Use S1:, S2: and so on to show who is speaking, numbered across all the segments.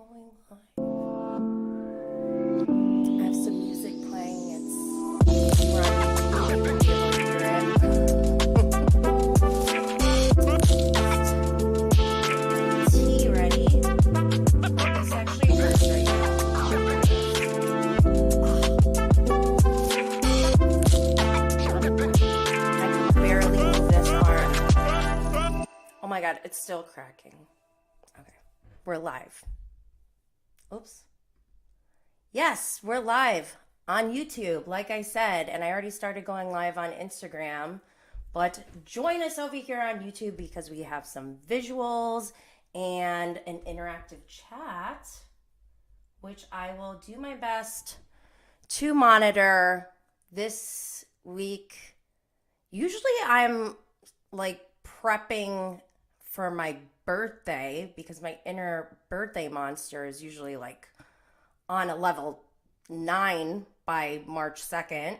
S1: going live. I have some music playing. We're on YouTube. You'll be able to hear it. Tea ready. This actually hurts right now. I can barely move this arm. Oh my god, it's still cracking. Okay, we're live. Oops. Yes, we're live on YouTube, like I said, and I already started going live on Instagram, but join us over here on YouTube because we have some visuals and an interactive chat, which I will do my best to monitor this week. Usually I'm like prepping for my birthday because my inner birthday monster is usually like on a level 9 by March 2nd.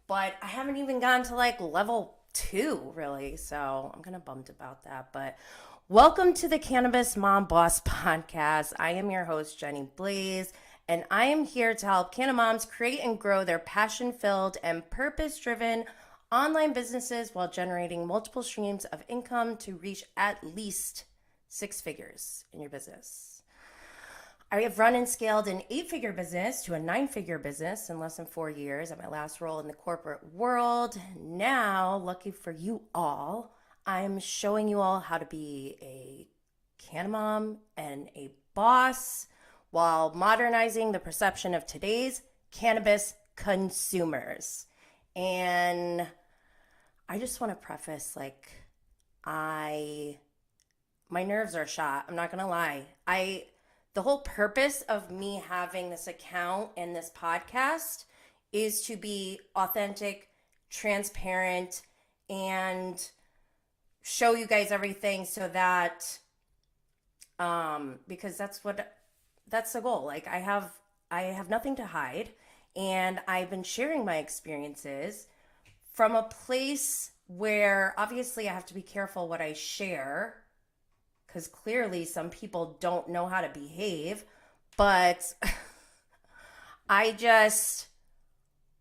S1: But I haven't even gotten to like level 2 really, so I'm kind of bummed about that. But welcome to the Cannabis Mom Boss Podcast. I am your host, Jenny Blaze, and I am here to help Canna moms create and grow their passion-filled and purpose-driven online businesses while generating multiple streams of income to reach at least 6 figures in your business. I have run and scaled an 8-figure business to a 9-figure business in less than 4 years at my last role in the corporate world. Now, lucky for you all, I'm showing you all how to be a Canna mom and a boss while modernizing the perception of today's cannabis consumers. And I just want to preface, my nerves are shot. I'm not going to lie. The whole purpose of me having this account and this podcast is to be authentic, transparent, and show you guys everything so that, because that's the goal. Like I have nothing to hide, and I've been sharing my experiences from a place where obviously I have to be careful what I share because clearly some people don't know how to behave, but I just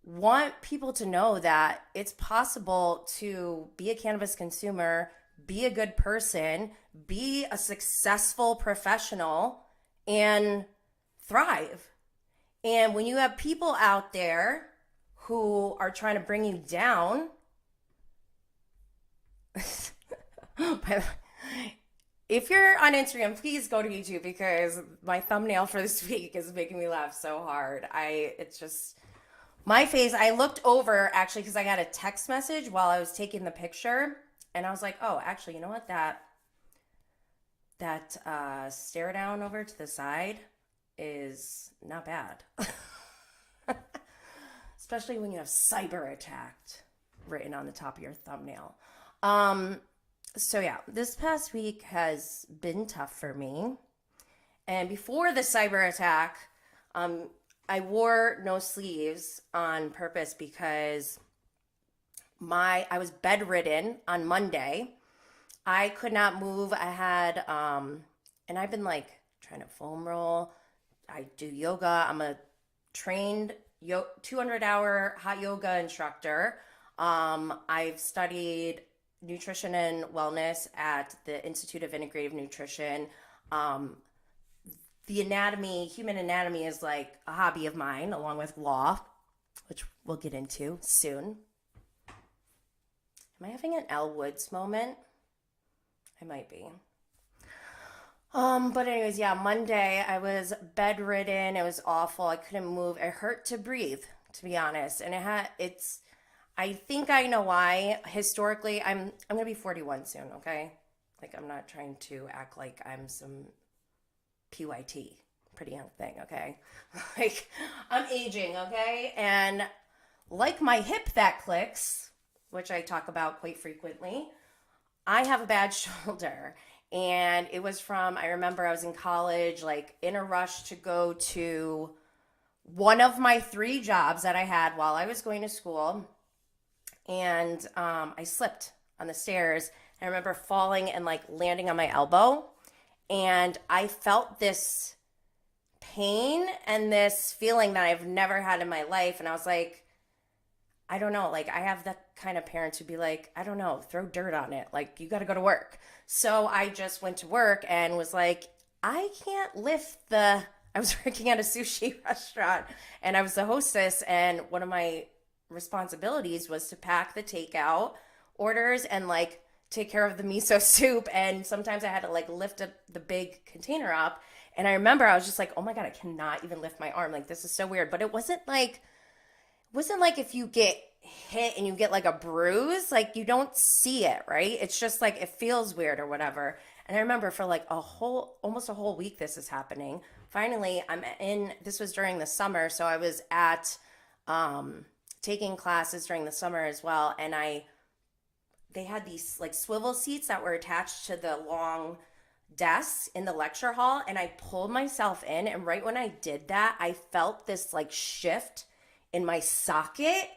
S1: want people to know that it's possible to be a cannabis consumer, be a good person, be a successful professional, and thrive. And when you have people out there who are trying to bring you down, if you're on Instagram, please go to YouTube because my thumbnail for this week is making me laugh so hard. It's just my face. I looked over actually because I got a text message while I was taking the picture, and I was like, oh, actually, you know what? That stare down over to the side is not bad. Especially when you have cyber attacked written on the top of your thumbnail. So yeah, this past week has been tough for me. And before the cyber attack, I wore no sleeves on purpose because I was bedridden on Monday. I could not move. I had, and I've been like trying to foam roll. I do yoga. I'm a trained 200-hour hot yoga instructor. I've studied nutrition and wellness at the Institute of Integrative Nutrition. The human anatomy is like a hobby of mine, along with law, which we'll get into soon. Am I having an Elle Woods moment? I might be. But anyways, yeah, Monday I was bedridden. It was awful. I couldn't move. It hurt to breathe, to be honest. And I think I know why. Historically, I'm going to be 41 soon, okay? Like, I'm not trying to act like I'm some PYT, pretty young thing, okay? Like, I'm aging, okay? And like my hip that clicks, which I talk about quite frequently, I have a bad shoulder. And it was I remember I was in college, like in a rush to go to one of my 3 jobs that I had while I was going to school. And I slipped on the stairs. I remember falling and like landing on my elbow. And I felt this pain and this feeling that I've never had in my life. And I was like, I don't know. Like, I have the kind of parents who'd be like, I don't know, throw dirt on it. Like, you got to go to work. So I just went to work and was like, I can't lift the. I was working at a sushi restaurant and I was the hostess. And one of my responsibilities was to pack the takeout orders and like take care of the miso soup. And sometimes I had to like lift the big container up. And I remember I was just like, oh my God, I cannot even lift my arm. Like, this is so weird. But it wasn't like if you get hit and you get like a bruise, like you don't see it, right? It's just like it feels weird or whatever. And I remember for like almost a whole week this is happening. Finally, this was during the summer, so I was at taking classes during the summer as well, and they had these like swivel seats that were attached to the long desks in the lecture hall, and I pulled myself in, and right when I did that, I felt this like shift in my socket.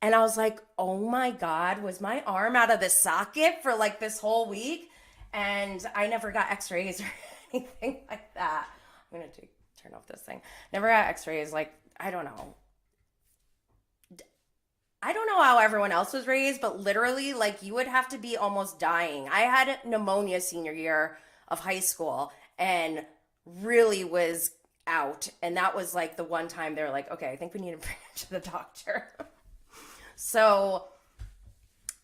S1: And I was like, oh my God, was my arm out of the socket for like this whole week? And I never got x-rays or anything like that. I'm going to turn off this thing. Never got x-rays. Like, I don't know. I don't know how everyone else was raised, but literally, like, you would have to be almost dying. I had pneumonia senior year of high school and really was out. And that was like the one time they were like, okay, I think we need to bring it to the doctor. So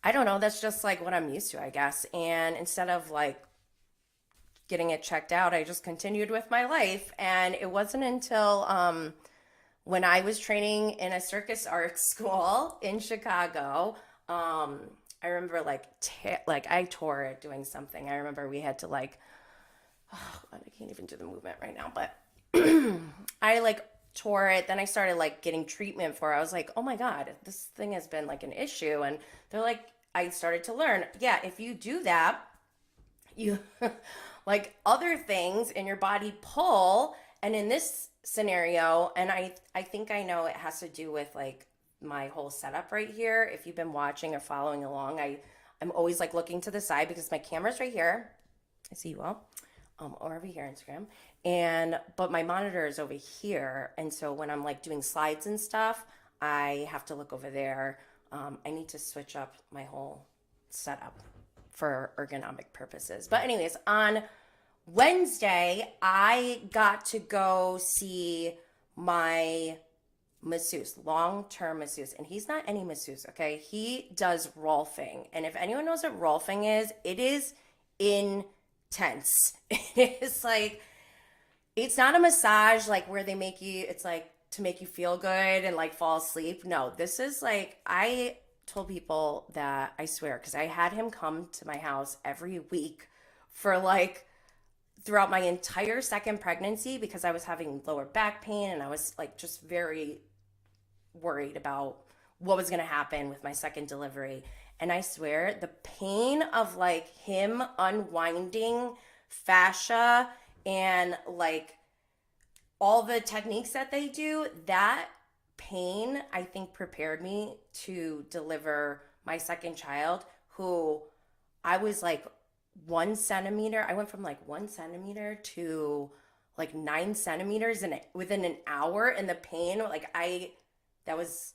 S1: I don't know. That's just like what I'm used to, I guess. And instead of like getting it checked out, I just continued with my life. And it wasn't until when I was training in a circus art school in Chicago, I remember like I tore it doing something. I remember we had to like, I can't even do the movement right now, but I like tore it. Then I started like getting treatment for it. I was like, oh my God, this thing has been like an issue. And they're like, I started to learn, yeah, if you do that, you like other things in your body pull. And in this scenario, and I think I know it has to do with like my whole setup right here. If you've been watching or following along, I'm always like looking to the side because my camera's right here. I see you all. Or over here, Instagram. But my monitor is over here. And so when I'm like doing slides and stuff, I have to look over there. I need to switch up my whole setup for ergonomic purposes. But anyways, on Wednesday, I got to go see my masseuse, long-term masseuse. And he's not any masseuse, okay? He does rolfing. And if anyone knows what rolfing is, it is intense. It is like, it's not a massage like where they make you, it's like to make you feel good and like fall asleep. No, this is like, I told people that, I swear, because I had him come to my house every week for like throughout my entire second pregnancy because I was having lower back pain and I was like just very worried about what was going to happen with my second delivery. And I swear the pain of like him unwinding fascia and like all the techniques that they do, that pain, I think, prepared me to deliver my second child, who I was like 1 centimeter. I went from like 1 centimeter to like 9 centimeters within an hour. And the pain, like that was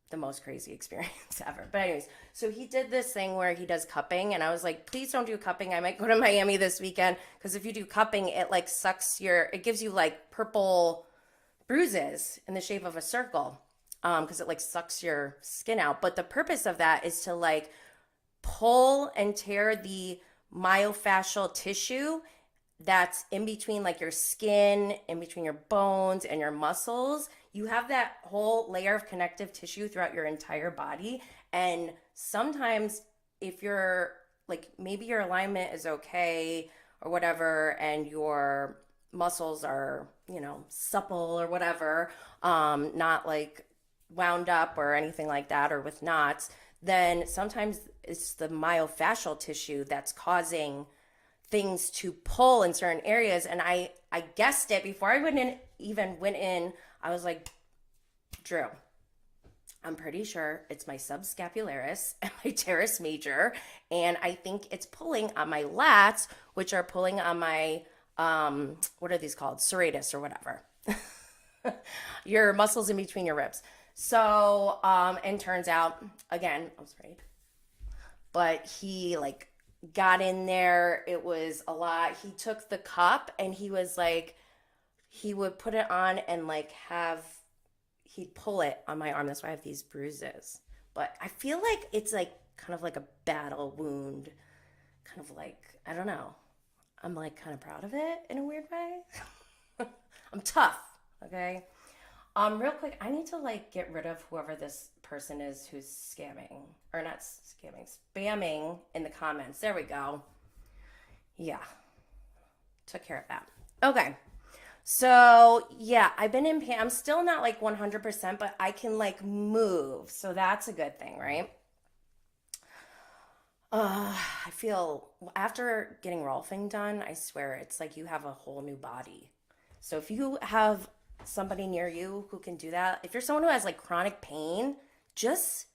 S1: the most crazy experience ever. But anyways, so he did this thing where he does cupping, and I was like, please don't do cupping. I might go to Miami this weekend because if you do cupping, it like it gives you like purple bruises in the shape of a circle because it like sucks your skin out. But the purpose of that is to like pull and tear the myofascial tissue that's in between like your skin, in between your bones and your muscles. You have that whole layer of connective tissue throughout your entire body. And sometimes if you're like, maybe your alignment is okay or whatever, and your muscles are, supple or whatever, not like wound up or anything like that, or with knots, then sometimes it's the myofascial tissue that's causing things to pull in certain areas. And I guessed it before I even went in. I was like, Drew, I'm pretty sure it's my subscapularis and my teres major. And I think it's pulling on my lats, which are pulling on my what are these called? Serratus or whatever. Your muscles in between your ribs. So, and turns out, again, I was afraid, but he like got in there. It was a lot. He took the cup and he was like, he would put it on and like he'd pull it on my arm. That's why I have these bruises. But I feel like it's like kind of like a battle wound, kind of like, I don't know. I'm like kind of proud of it in a weird way. I'm tough, okay? Real quick, I need to like get rid of whoever this person is who's scamming, or not scamming, spamming in the comments. There we go. Yeah, took care of that. Okay, so yeah, I've been in pain. I'm still not like 100%, but I can like move, so that's a good thing, right? I feel after getting rolfing done, I swear it's like you have a whole new body. So if you have somebody near you who can do that, if you're someone who has like chronic pain, just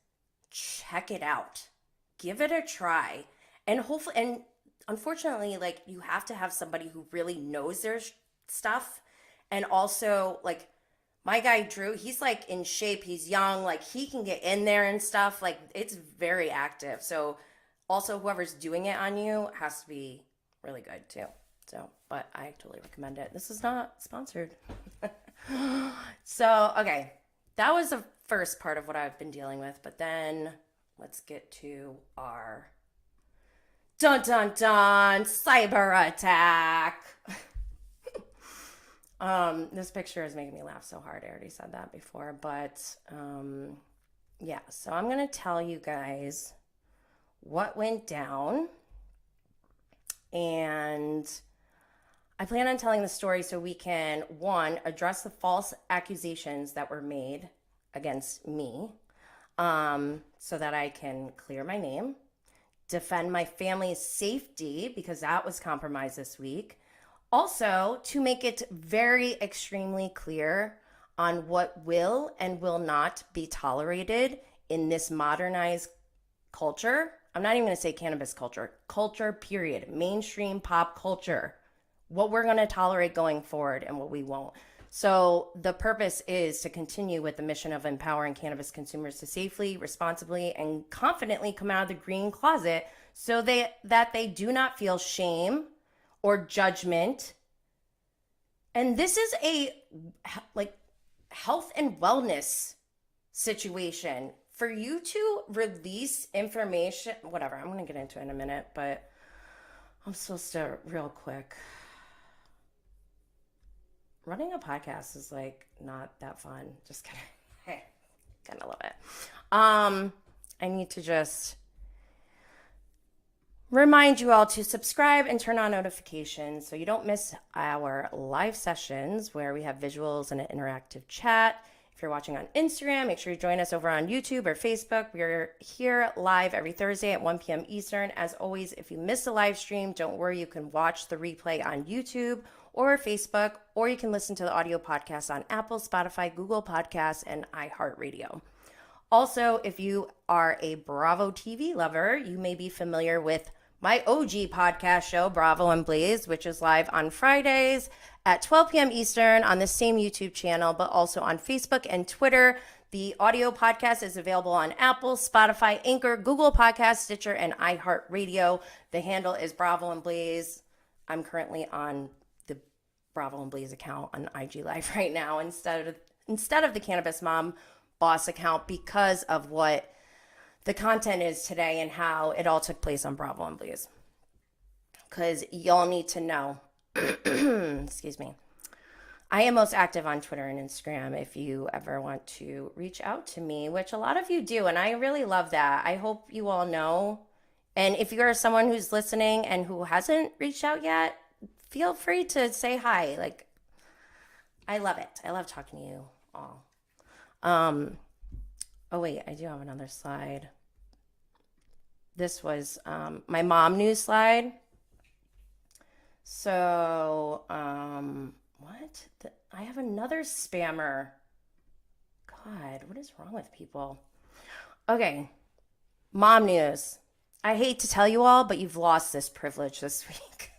S1: check it out. Give it a try. And hopefully, and unfortunately, like you have to have somebody who really knows their stuff. And also, like my guy Drew, he's like in shape, he's young, like he can get in there and stuff. Like it's very active. So also whoever's doing it on you has to be really good too. So, but I totally recommend it. This is not sponsored. So, okay. That was the first part of what I've been dealing with, but then let's get to our dun dun dun cyber attack. This picture is making me laugh so hard. I already said that before, but yeah, so I'm going to tell you guys what went down, and I plan on telling the story so we can, one, address the false accusations that were made against me, so that I can clear my name, defend my family's safety because that was compromised this week. Also, to make it very extremely clear on what will and will not be tolerated in this modernized culture. I'm not even going to say cannabis culture. Culture, period. Mainstream pop culture. What we're going to tolerate going forward and what we won't. So the purpose is to continue with the mission of empowering cannabis consumers to safely, responsibly, and confidently come out of the green closet so that they do not feel shame or judgment. And this is a like health and wellness situation. For you to release information, whatever, I'm going to get into it in a minute, but I'm supposed to real quick. Running a podcast is like not that fun. Just kidding. Hey, kind of love it. I need to just remind you all to subscribe and turn on notifications so you don't miss our live sessions where we have visuals and an interactive chat. If you're watching on Instagram, make sure you join us over on YouTube or Facebook. We're here live every Thursday at 1 p.m. Eastern. As always, if you miss the live stream, don't worry. You can watch the replay on YouTube or Facebook, or you can listen to the audio podcast on Apple, Spotify, Google Podcasts, and iHeartRadio. Also, if you are a Bravo TV lover, you may be familiar with my OG podcast show, Bravo and Blaze, which is live on Fridays at 12 p.m. Eastern on the same YouTube channel, but also on Facebook and Twitter. The audio podcast is available on Apple, Spotify, Anchor, Google Podcasts, Stitcher, and iHeartRadio. The handle is Bravo and Blaze. I'm currently on the Bravo and Blaze account on IG Live right now instead of the Cannabis Mom Boss account because of what the content is today and how it all took place on Bravo and Blaze. Because y'all need to know, excuse me, I am most active on Twitter and Instagram if you ever want to reach out to me, which a lot of you do, and I really love that. I hope you all know. And if you're someone who's listening and who hasn't reached out yet, feel free to say hi. Like, I love it. I love talking to you all. Oh wait, I do have another slide. This was my mom news slide. So, what? I have another spammer. God, what is wrong with people? Okay, mom news. I hate to tell you all, but you've lost this privilege this week.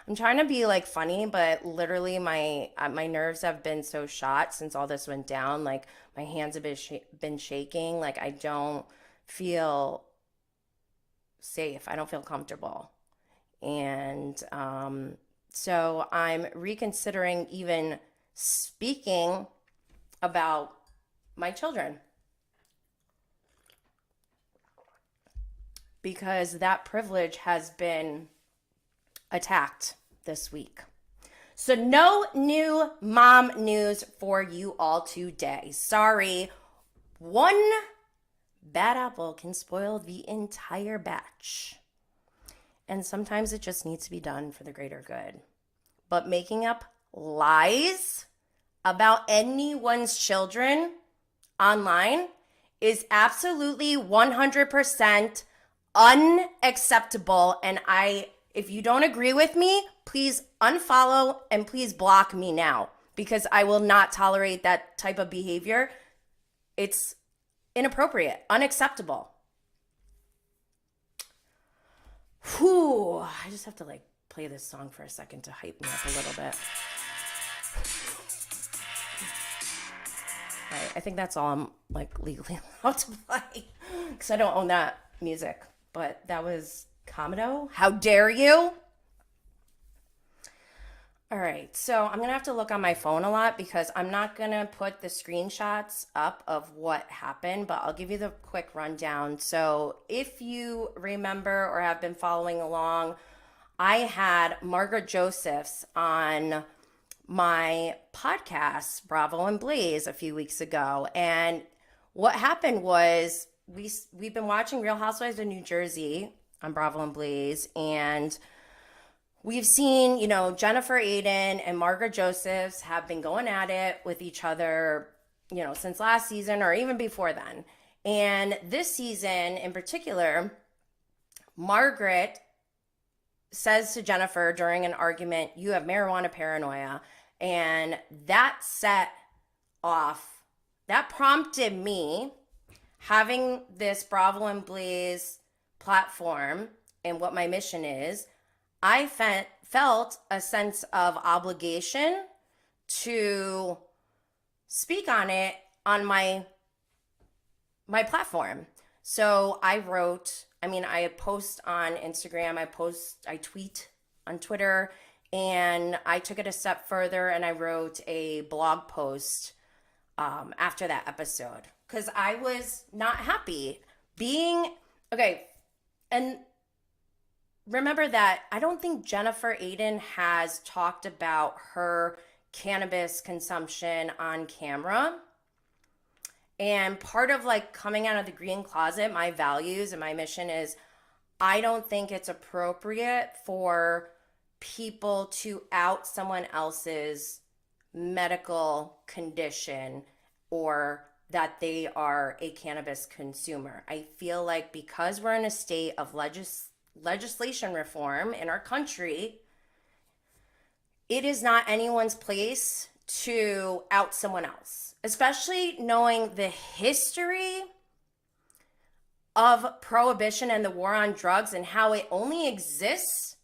S1: I'm trying to be like funny, but literally my nerves have been so shot since all this went down. Like my hands have been shaking. Like I don't feel safe. I don't feel comfortable. And so I'm reconsidering even speaking about my children, because that privilege has been attacked this week. So no new mom news for you all today. Sorry. One bad apple can spoil the entire batch. And sometimes it just needs to be done for the greater good. But making up lies about anyone's children online is absolutely 100% unacceptable. And if you don't agree with me, please unfollow and please block me now, because I will not tolerate that type of behavior. It's inappropriate, unacceptable. Whew, I just have to like play this song for a second to hype me up a little bit. All right, I think that's all I'm like legally allowed to play, because I don't own that music. But that was Commodore. How dare you? All right, so I'm going to have to look on my phone a lot because I'm not going to put the screenshots up of what happened, but I'll give you the quick rundown. So if you remember or have been following along, I had Margaret Josephs on my podcast, Bravo and Blaze, a few weeks ago. And what happened was we've been watching Real Housewives of New Jersey on Bravo and Blaze, and we've seen, Jennifer Aydin and Margaret Josephs have been going at it with each other, since last season or even before then. And this season in particular, Margaret says to Jennifer during an argument, "You have marijuana paranoia." And that prompted me having this Bravo and Blaze platform and what my mission is. I felt a sense of obligation to speak on it on my platform. So I post on Instagram, I tweet on Twitter, and I took it a step further and I wrote a blog post after that episode because I was not happy and remember that I don't think Jennifer Aydin has talked about her cannabis consumption on camera. And part of like coming out of the green closet, my values and my mission is I don't think it's appropriate for people to out someone else's medical condition or that they are a cannabis consumer. I feel like because we're in a state of legislation reform in our country, it is not anyone's place to out someone else, especially knowing the history of prohibition and the war on drugs and how it only exists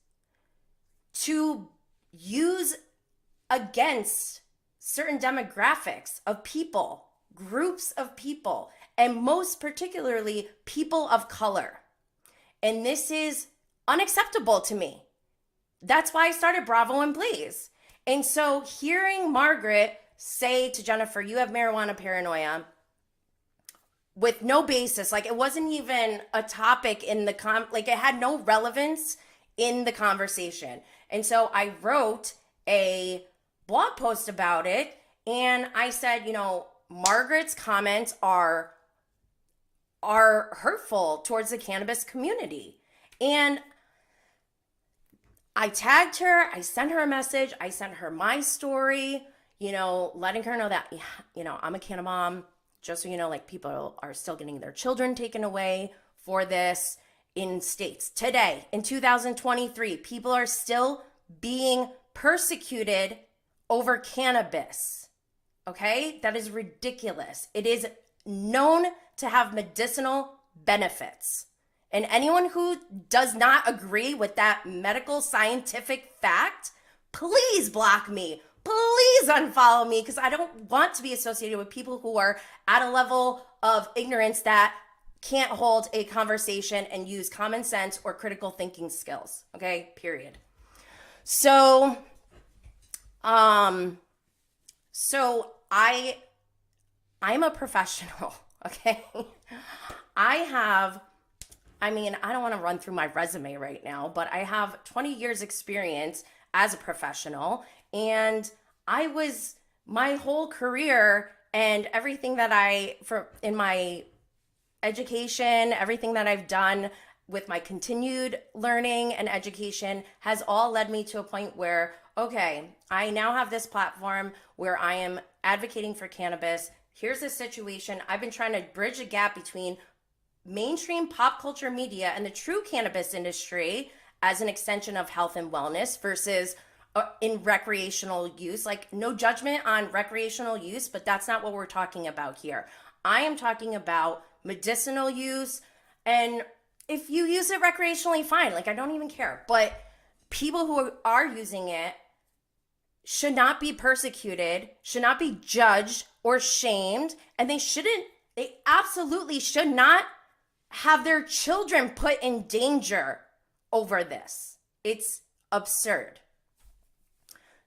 S1: to use against certain demographics of people, groups of people, and most particularly people of color. And this is unacceptable to me. That's why I started Bravo and Blaze. And so hearing Margaret say to Jennifer, "You have marijuana paranoia," with no basis, like it wasn't even a topic in the it had no relevance in the conversation. And so I wrote a blog post about it, and I said, Margaret's comments are hurtful towards the cannabis community. And I tagged her, I sent her a message, I sent her my story, letting her know that, I'm a canna mom, just so like people are still getting their children taken away for this in states. Today, in 2023, people are still being persecuted over cannabis. Okay? That is ridiculous. It is known to have medicinal benefits. And anyone who does not agree with that medical scientific fact, please block me. Please unfollow me, because I don't want to be associated with people who are at a level of ignorance that can't hold a conversation and use common sense or critical thinking skills. Okay, period. So I'm a professional, okay? I don't want to run through my resume right now, but I have 20 years experience as a professional, and my whole career and everything that in my education, everything that I've done with my continued learning and education has all led me to a point where, okay, I now have this platform where I am advocating for cannabis. Here's the situation. I've been trying to bridge a gap between mainstream pop culture media and the true cannabis industry as an extension of health and wellness versus in recreational use. Like, no judgment on recreational use, but that's not what we're talking about here. I am talking about medicinal use, and if you use it recreationally, fine. Like, I don't even care. But people who are using it should not be persecuted, should not be judged or shamed, and they absolutely should not have their children put in danger over this. It's absurd.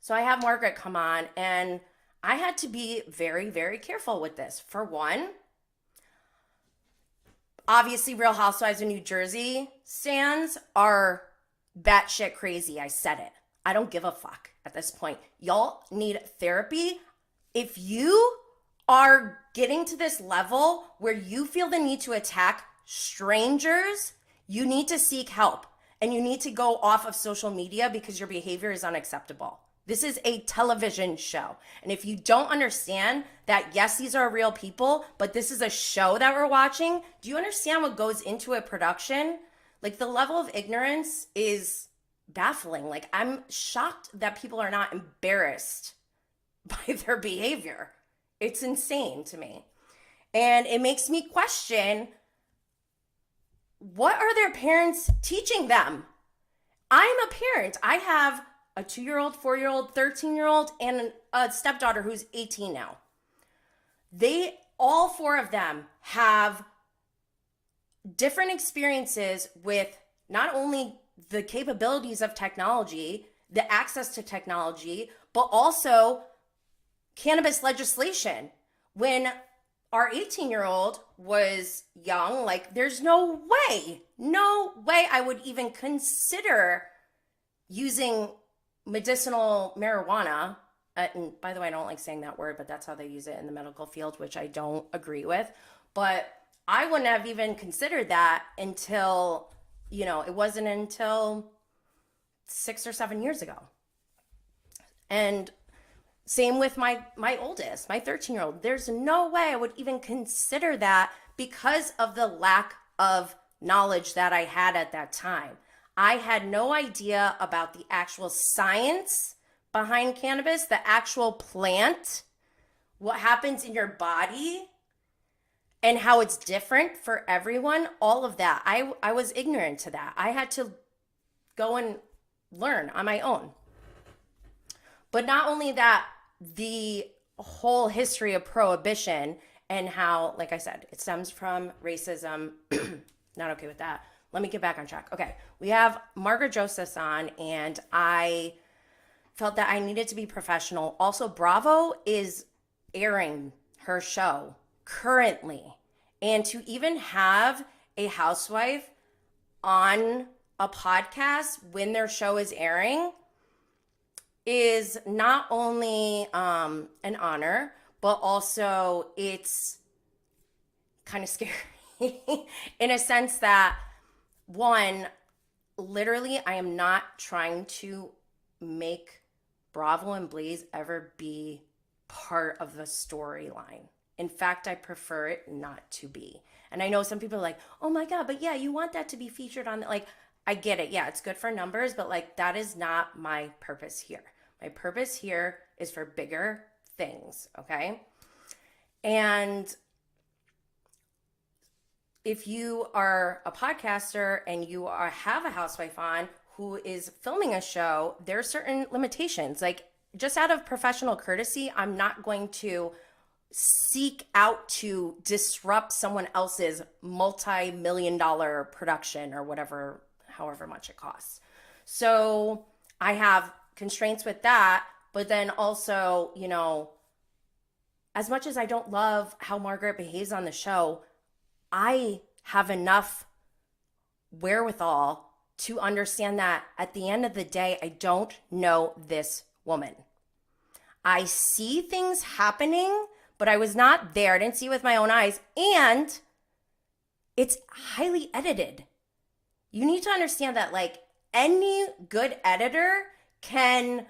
S1: So I have Margaret come on, and I had to be very, very careful with this. For one, obviously Real Housewives of New Jersey stands are batshit crazy. I said it. I don't give a fuck at this point. Y'all need therapy. If you are getting to this level where you feel the need to attack strangers, you need to seek help, and you need to go off of social media because your behavior is unacceptable. This is a television show. And if you don't understand that, yes, these are real people, but this is a show that we're watching, do you understand what goes into a production? Like, the level of ignorance is baffling. Like, I'm shocked that people are not embarrassed by their behavior. It's insane to me. And it makes me question, what are their parents teaching them? I'm a parent. I have a 2-year-old, 4-year-old, 13-year-old, and a stepdaughter who's 18 now. All 4 of them have different experiences with not only the capabilities of technology, the access to technology, but also cannabis legislation. When our 18-year-old was young, like, there's no way I would even consider using medicinal marijuana. And by the way, I don't like saying that word, but that's how they use it in the medical field, which I don't agree with. But I wouldn't have even considered that until, it wasn't until 6 or 7 years ago. And same with my oldest, my 13-year-old. There's no way I would even consider that because of the lack of knowledge that I had at that time. I had no idea about the actual science behind cannabis, the actual plant, what happens in your body, and how it's different for everyone. All of that. I was ignorant to that. I had to go and learn on my own. But not only that, the whole history of prohibition and how, like I said, it stems from racism. Not okay with that. Let me get back on track. Okay, we have Margaret Josephs on, and I felt that I needed to be professional. Also, Bravo is airing her show currently. And to even have a housewife on a podcast when their show is airing is not only an honor, but also it's kind of scary in a sense that, one, literally, I am not trying to make Bravo and Blaze ever be part of the storyline. In fact, I prefer it not to be. And I know some people are like, oh my God, but yeah, you want that to be featured on, like, I get it. Yeah, it's good for numbers, but like, that is not my purpose here. My purpose here is for bigger things, okay? And if you are a podcaster and have a housewife on who is filming a show, there are certain limitations. Like, just out of professional courtesy, I'm not going to seek out to disrupt someone else's multi-million-dollar production or whatever, however much it costs. So I have constraints with that, but then also, you know, as much as I don't love how Margaret behaves on the show, I have enough wherewithal to understand that at the end of the day, I don't know this woman. I see things happening, but I was not there. I didn't see it with my own eyes. And it's highly edited. You need to understand that, like, any good editor can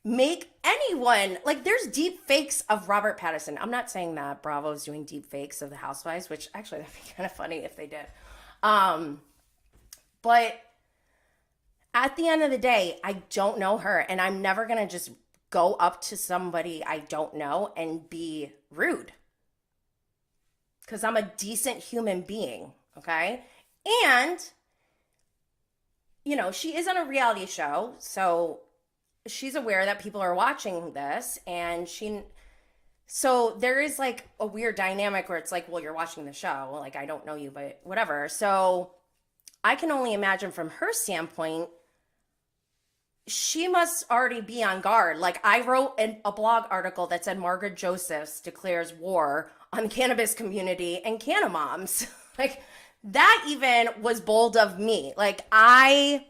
S1: make anyone, like, there's deep fakes of Robert Pattinson. I'm not saying that Bravo's doing deep fakes of the Housewives, which actually that'd be kind of funny if they did. But at the end of the day, I don't know her, and I'm never going to just go up to somebody I don't know and be rude, because I'm a decent human being, okay? And, you know, she is on a reality show, so she's aware that people are watching this, and so there is like a weird dynamic where it's like, well, you're watching the show, like, I don't know you, but whatever. So I can only imagine from her standpoint, she must already be on guard. Like, I wrote a blog article that said Margaret Josephs declares war on the cannabis community and canna moms. Like, that even was bold of me. Like, I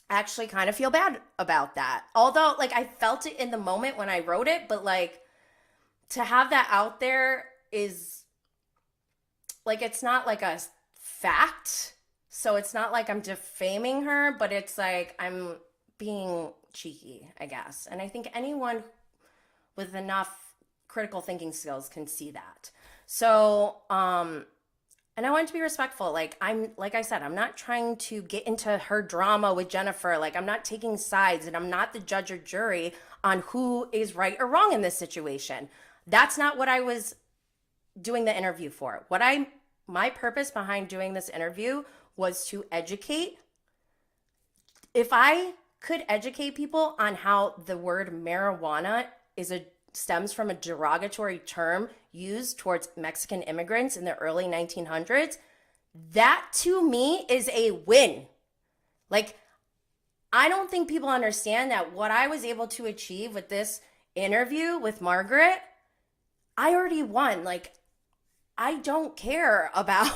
S1: actually kind of feel bad about that. Although, like, I felt it in the moment when I wrote it, but, like, to have that out there is, like, it's not like a fact. So it's not like I'm defaming her, but it's like I'm being cheeky, I guess. And I think anyone with enough critical thinking skills can see that. So, and I want to be respectful. Like I said, I'm not trying to get into her drama with Jennifer. Like, I'm not taking sides, and I'm not the judge or jury on who is right or wrong in this situation. That's not what I was doing the interview for. My purpose behind doing this interview was to educate. If I could educate people on how the word marijuana stems from a derogatory term used towards Mexican immigrants in the early 1900s, that to me is a win. Like, I don't think people understand that what I was able to achieve with this interview with Margaret, I already won. Like, I don't care about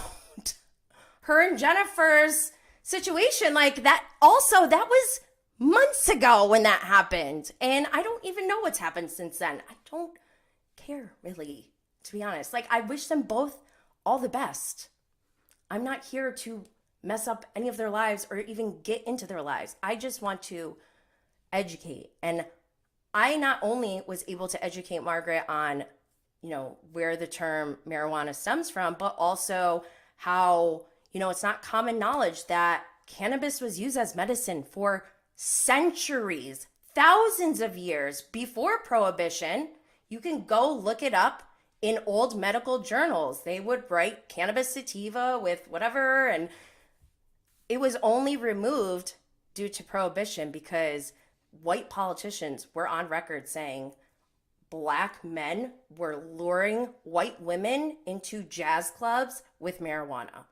S1: her and Jennifer's situation. Like, that was months ago when that happened. And I don't even know what's happened since then. I don't care, really, to be honest. Like, I wish them both all the best. I'm not here to mess up any of their lives or even get into their lives. I just want to educate. And I not only was able to educate Margaret on, you know, where the term marijuana stems from, but also how, you know, it's not common knowledge that cannabis was used as medicine for centuries, thousands of years before Prohibition. You can go look it up in old medical journals. They would write cannabis sativa with whatever, and it was only removed due to Prohibition because white politicians were on record saying Black men were luring white women into jazz clubs with marijuana.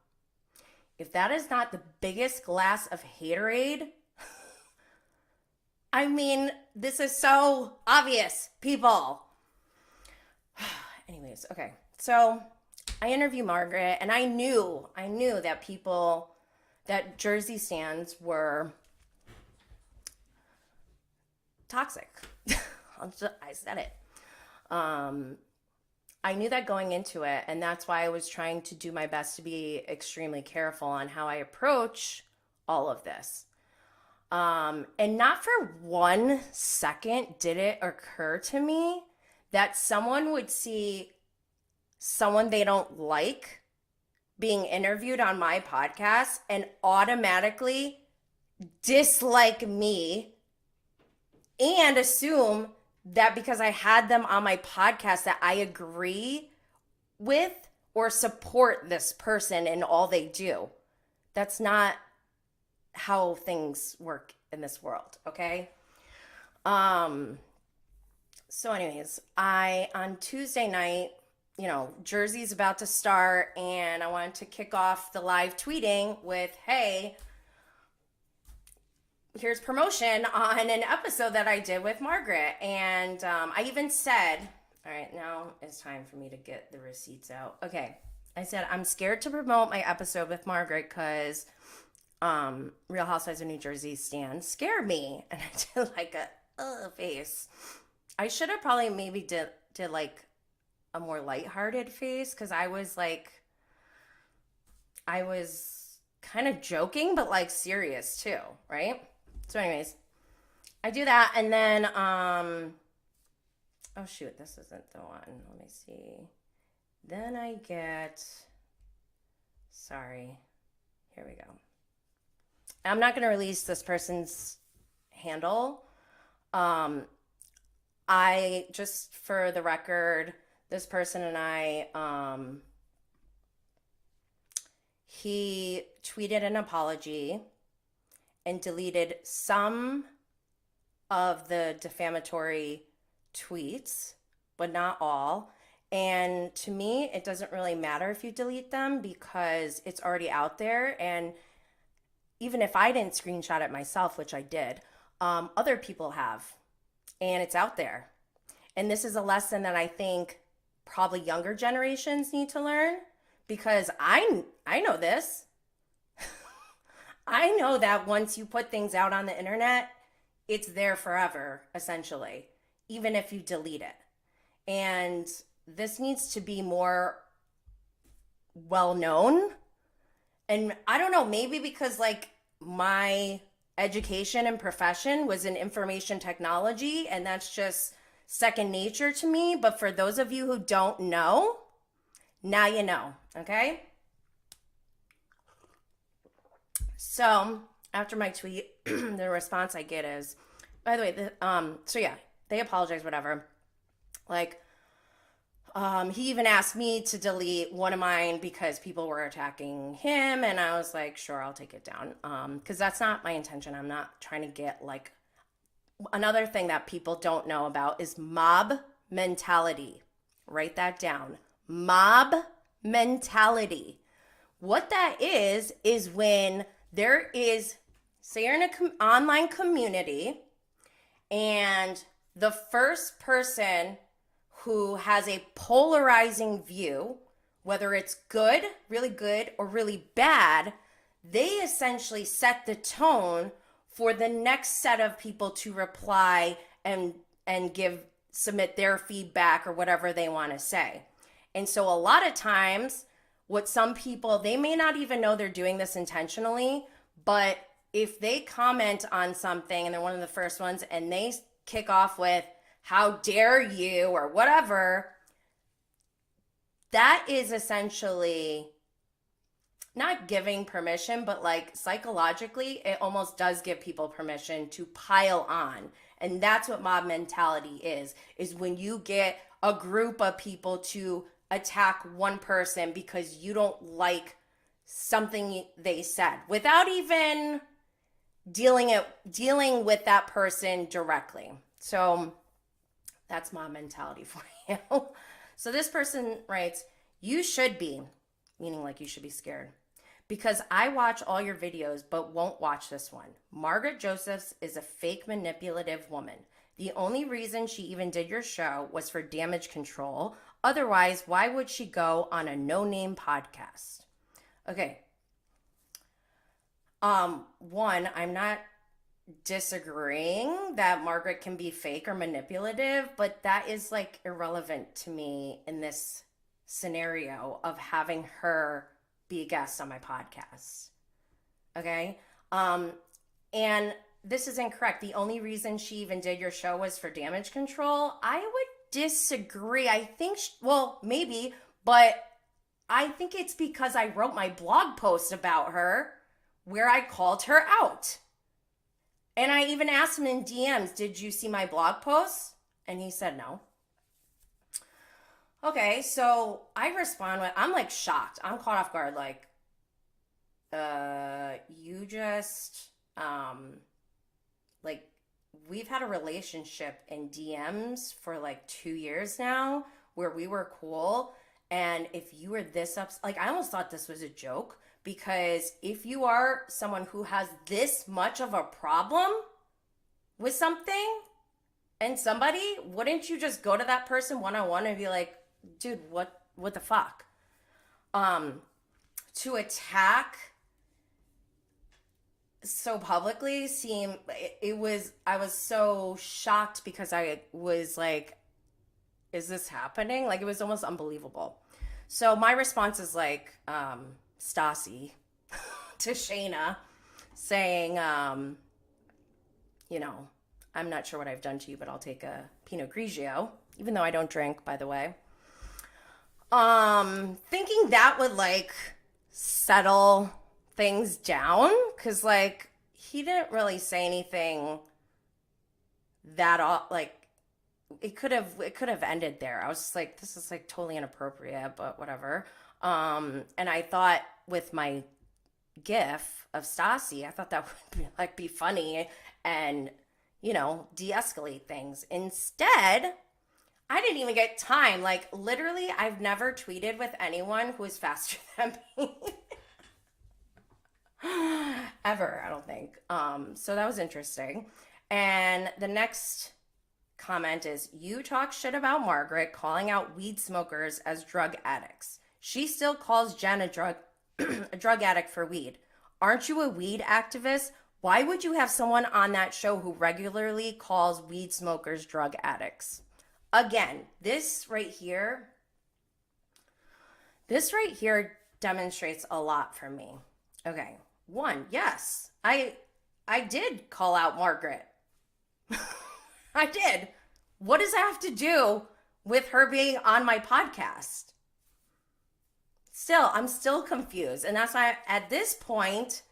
S1: If that is not the biggest glass of haterade, I mean, this is so obvious, people. Anyways, okay. So I interviewed Margaret, and I knew that Jersey stands were toxic. I said it. I knew that going into it, and that's why I was trying to do my best to be extremely careful on how I approach all of this. And not for 1 second did it occur to me that someone would see someone they don't like being interviewed on my podcast and automatically dislike me and assume that because I had them on my podcast that I agree with or support this person in all they do. That's not how things work in this world, okay? So anyways, on Tuesday night, Jersey's about to start, and I wanted to kick off the live tweeting with, hey, here's promotion on an episode that I did with Margaret. And I even said, all right, now it's time for me to get the receipts out. Okay. I said, I'm scared to promote my episode with Margaret because Real Housewives of New Jersey stan scared me. And I did like a face. I should have probably maybe did like a more lighthearted face, because I was kind of joking, but like serious too, right? So anyways, I do that, and then, oh shoot, this isn't the one. Let me see. Then I get, sorry, here we go. I'm not going to release this person's handle. I, just for the record, this person and I, he tweeted an apology and deleted some of the defamatory tweets, but not all. And to me, it doesn't really matter if you delete them because it's already out there. And even if I didn't screenshot it myself, which I did, other people have, and it's out there. And this is a lesson that I think probably younger generations need to learn, because I know this. I know that once you put things out on the internet, it's there forever, essentially, even if you delete it. And this needs to be more well known. And I don't know, maybe because like my education and profession was in information technology, and that's just second nature to me. But for those of you who don't know, now you know, okay? So after my tweet, the response I get is, by the way, so yeah, they apologize, whatever. Like, he even asked me to delete one of mine because people were attacking him, and I was like, sure, I'll take it down. Because that's not my intention. I'm not trying to get like, another thing that people don't know about is mob mentality. Write that down. Mob mentality. What that is when there is, say you're in an online community, and the first person who has a polarizing view, whether it's good, or really bad, they essentially set the tone for the next set of people to reply and submit their feedback or whatever they want to say. And so a lot of times, what some people, they may not even know they're doing this intentionally, but if they comment on something and they're one of the first ones and they kick off with, how dare you, or whatever, that is essentially not giving permission, but like psychologically, it almost does give people permission to pile on. And that's what mob mentality is when you get a group of people to attack one person because you don't like something they said without even dealing with that person directly. So that's mob mentality for you. So this person writes, you should be, meaning like you should be scared, because I watch all your videos but won't watch this one. Margaret Josephs is a fake manipulative woman. The only reason she even did your show was for damage control. Otherwise, why would she go on a no-name podcast? Okay. One, I'm not disagreeing that Margaret can be fake or manipulative, but that is like irrelevant to me in this scenario of having her be a guest on my podcast. Okay? And this is incorrect. The only reason she even did your show was for damage control. I would disagree. I think, well, maybe, but I think it's because I wrote my blog post about her where I called her out. And I even asked him in DMs, did you see my blog post? And he said no. Okay, so I respond with, I'm like shocked. I'm caught off guard. Like, you just, like, we've had a relationship in DMs for like 2 years now where we were cool. And if you were this like, I almost thought this was a joke because if you are someone who has this much of a problem with something and somebody, wouldn't you just go to that person one-on-one and be like, dude, what the fuck? To attack so publicly I was so shocked because I was like, is this happening? Like, it was almost unbelievable. So my response is like, Stassi to Shayna saying, you know, I'm not sure what I've done to you, but I'll take a Pinot Grigio, even though I don't drink, by the way. Thinking that would like settle things down, because like he didn't really say anything that like it could have ended there. I was just like, this is like totally inappropriate, but whatever. And I thought with my gif of Stassi, I thought that would be funny and, you know, de-escalate things. Instead, I didn't even get time. Like, literally, I've never tweeted with anyone who is faster than me. Ever, I don't think. So that was interesting. And the next comment is, you talk shit about Margaret calling out weed smokers as drug addicts. She still calls Jen a drug addict for weed. Aren't you a weed activist? Why would you have someone on that show who regularly calls weed smokers drug addicts? Again, this right here demonstrates a lot for me. Okay. One, yes, I did call out Margaret. I did. What does that have to do with her being on my podcast? I'm still confused. And that's why at this point,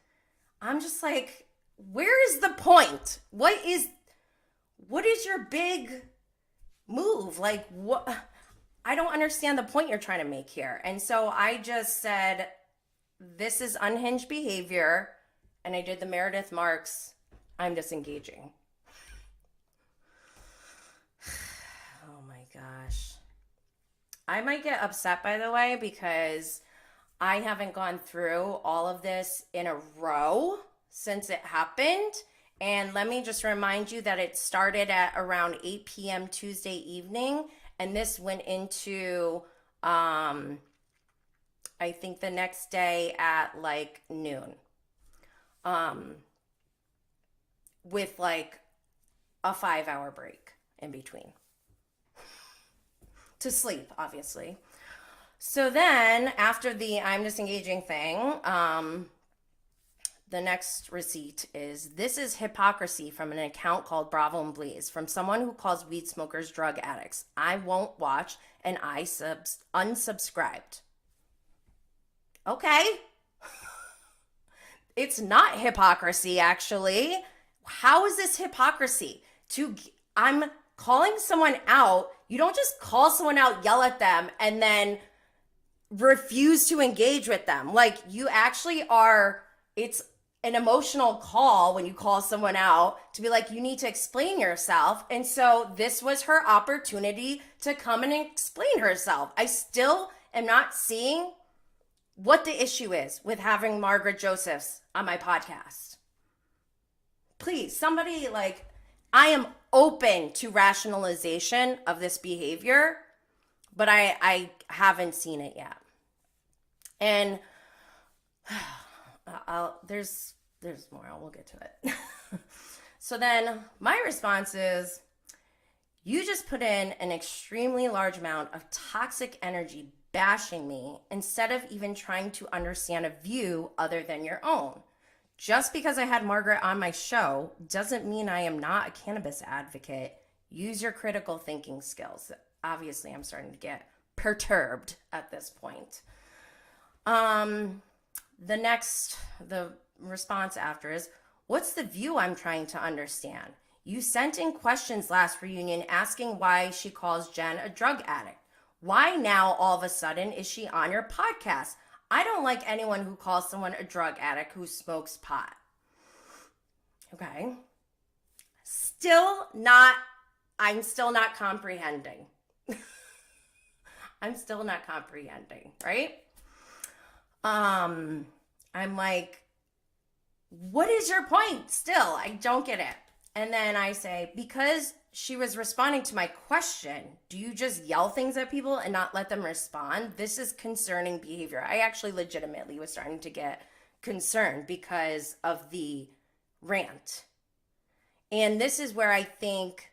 S1: I'm just like, where is the point? What is your big move? Like, what? I don't understand the point you're trying to make here. And so I just said, this is unhinged behavior. And I did the Meredith Marks, I'm disengaging. Oh my gosh. I might get upset, by the way, because I haven't gone through all of this in a row since it happened. And let me just remind you that it started at around 8 p.m. Tuesday evening. And this went into, I think the next day at like noon. With like a 5-hour break in between. To sleep, obviously. So then, after the I'm disengaging thing, the next receipt is, this is hypocrisy from an account called Bravo and Blaze, from someone who calls weed smokers drug addicts. I won't watch, and I unsubscribed. Okay. It's not hypocrisy, actually. How is this hypocrisy? I'm calling someone out. You don't just call someone out, yell at them, and then refuse to engage with them. Like, you actually are, it's an emotional call when you call someone out to be like, you need to explain yourself. And so this was her opportunity to come and explain herself. I still am not seeing what the issue is with having Margaret Josephs on my podcast. Please, somebody, like, I am open to rationalization of this behavior, but I haven't seen it yet. And there's more. We'll get to it. So then my response is, you just put in an extremely large amount of toxic energy bashing me instead of even trying to understand a view other than your own. Just because I had Margaret on my show doesn't mean I am not a cannabis advocate. Use your critical thinking skills. Obviously, I'm starting to get perturbed at this point. The response after is, what's the view I'm trying to understand? You sent in questions last reunion asking why she calls Jen a drug addict. Why now all of a sudden is she on your podcast? I don't like anyone who calls someone a drug addict who smokes pot. Okay. I'm still not comprehending. I'm still not comprehending, right? I'm like, what is your point still? I don't get it. And then I say, because she was responding to my question, do you just yell things at people and not let them respond? This is concerning behavior. I actually legitimately was starting to get concerned because of the rant. And this is where I think,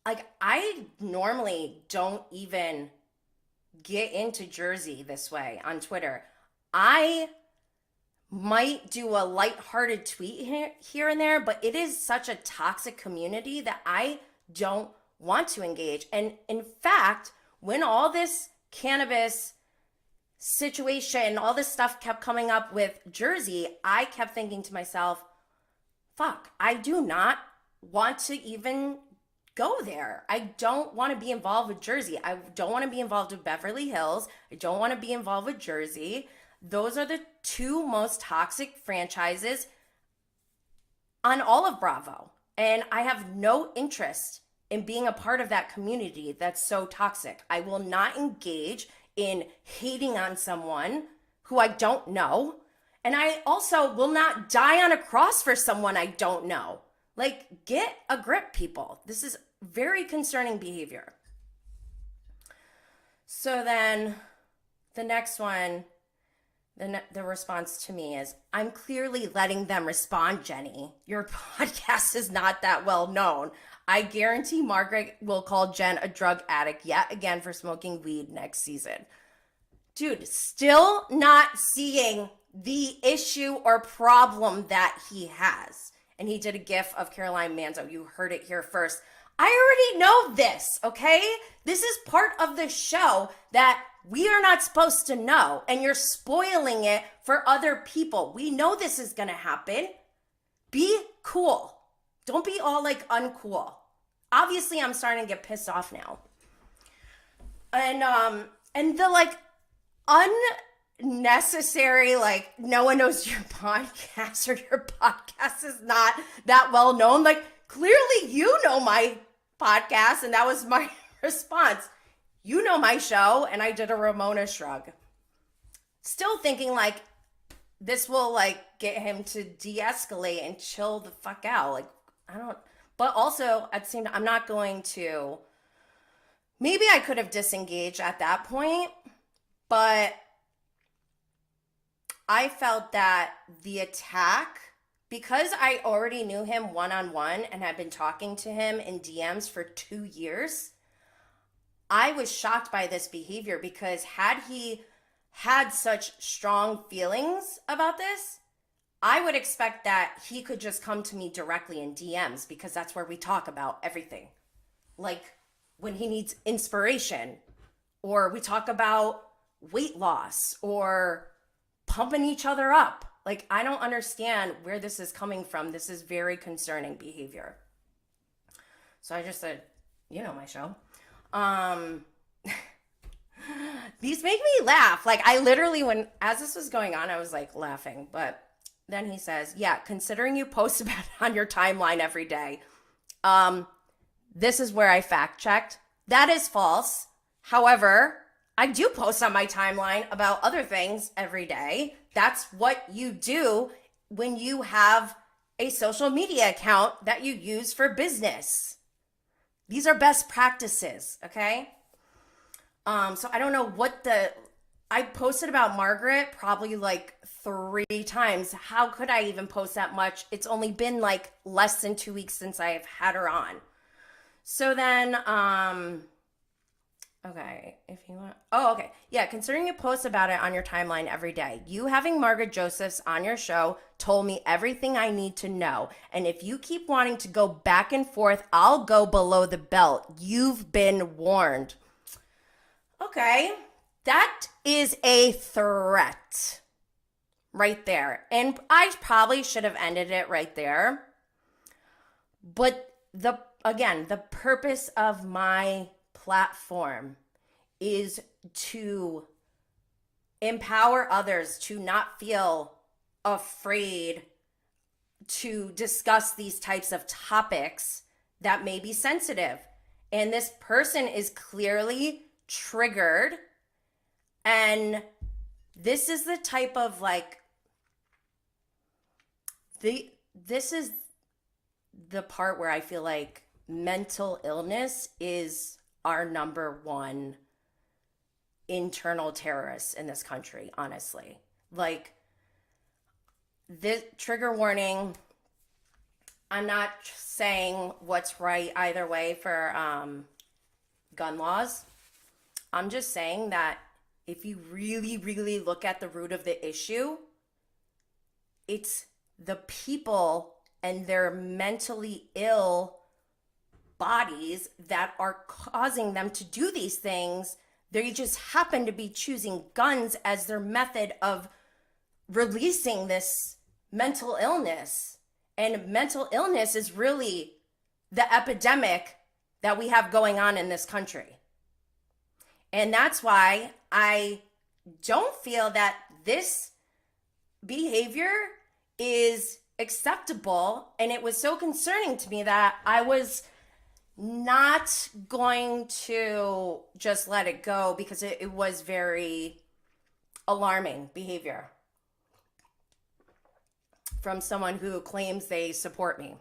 S1: like, I normally don't even get into Jersey this way on Twitter. I might do a lighthearted tweet here and there, but it is such a toxic community that I don't want to engage. And in fact, when all this cannabis situation, all this stuff kept coming up with Jersey, I kept thinking to myself, fuck, I do not want to even go there. I don't want to be involved with Jersey. I don't want to be involved with Beverly Hills. I don't want to be involved with Jersey. Those are the two most toxic franchises on all of Bravo. And I have no interest in being a part of that community that's so toxic. I will not engage in hating on someone who I don't know. And I also will not die on a cross for someone I don't know. Like, get a grip, people. This is very concerning behavior. So then the next one, the response to me is, I'm clearly letting them respond, Jenny. Your podcast is not that well known. I guarantee Margaret will call Jen a drug addict yet again for smoking weed next season. Dude, still not seeing the issue or problem that he has. And he did a gif of Caroline Manzo. You heard it here first. I already know this, okay? This is part of the show that we are not supposed to know, and you're spoiling it for other people. We know this is gonna happen. Be cool. Don't be all like uncool. Obviously, I'm starting to get pissed off now. And the like unnecessary, like, no one knows your podcast or your podcast is not that well known. Like, clearly you know my podcast, and that was my response. You know my show, and I did a Ramona shrug. Still thinking like this will like get him to de-escalate and chill the fuck out. Like, I don't, but also at the same time, I'm not going to, maybe I could have disengaged at that point, but I felt that the attack, because I already knew him one-on-one and had been talking to him in DMs for 2 years, I was shocked by this behavior, because had he had such strong feelings about this, I would expect that he could just come to me directly in DMs, because that's where we talk about everything. Like when he needs inspiration, or we talk about weight loss, or pumping each other up. Like, I don't understand where this is coming from. This is very concerning behavior. So I just said, you know my show. These make me laugh. Like, I literally, as this was going on, I was like laughing. But then he says, yeah, considering you post about it on your timeline every day, this is where I fact checked. That is false. However, I do post on my timeline about other things every day. That's what you do when you have a social media account that you use for business. These are best practices, okay? So I don't know what I posted about Margaret probably like 3 times. How could I even post that much? It's only been like less than 2 weeks since I've had her on. So then, okay, if you want, okay. Yeah, considering you post about it on your timeline every day, you having Margaret Josephs on your show told me everything I need to know. And if you keep wanting to go back and forth, I'll go below the belt. You've been warned. Okay, that is a threat right there. And I probably should have ended it right there. But the purpose of my platform is to empower others to not feel afraid to discuss these types of topics that may be sensitive. And this person is clearly triggered. And this is the type of this is the part where I feel like mental illness is our number one internal terrorists in this country, honestly. Like, this trigger warning, I'm not saying what's right either way for gun laws. I'm just saying that if you really, really look at the root of the issue, it's the people and their mentally ill bodies that are causing them to do these things. They just happen to be choosing guns as their method of releasing this mental illness. And mental illness is really the epidemic that we have going on in this country. And that's why I don't feel that this behavior is acceptable. And it was so concerning to me that I was not going to just let it go, because it was very alarming behavior from someone who claims they support me.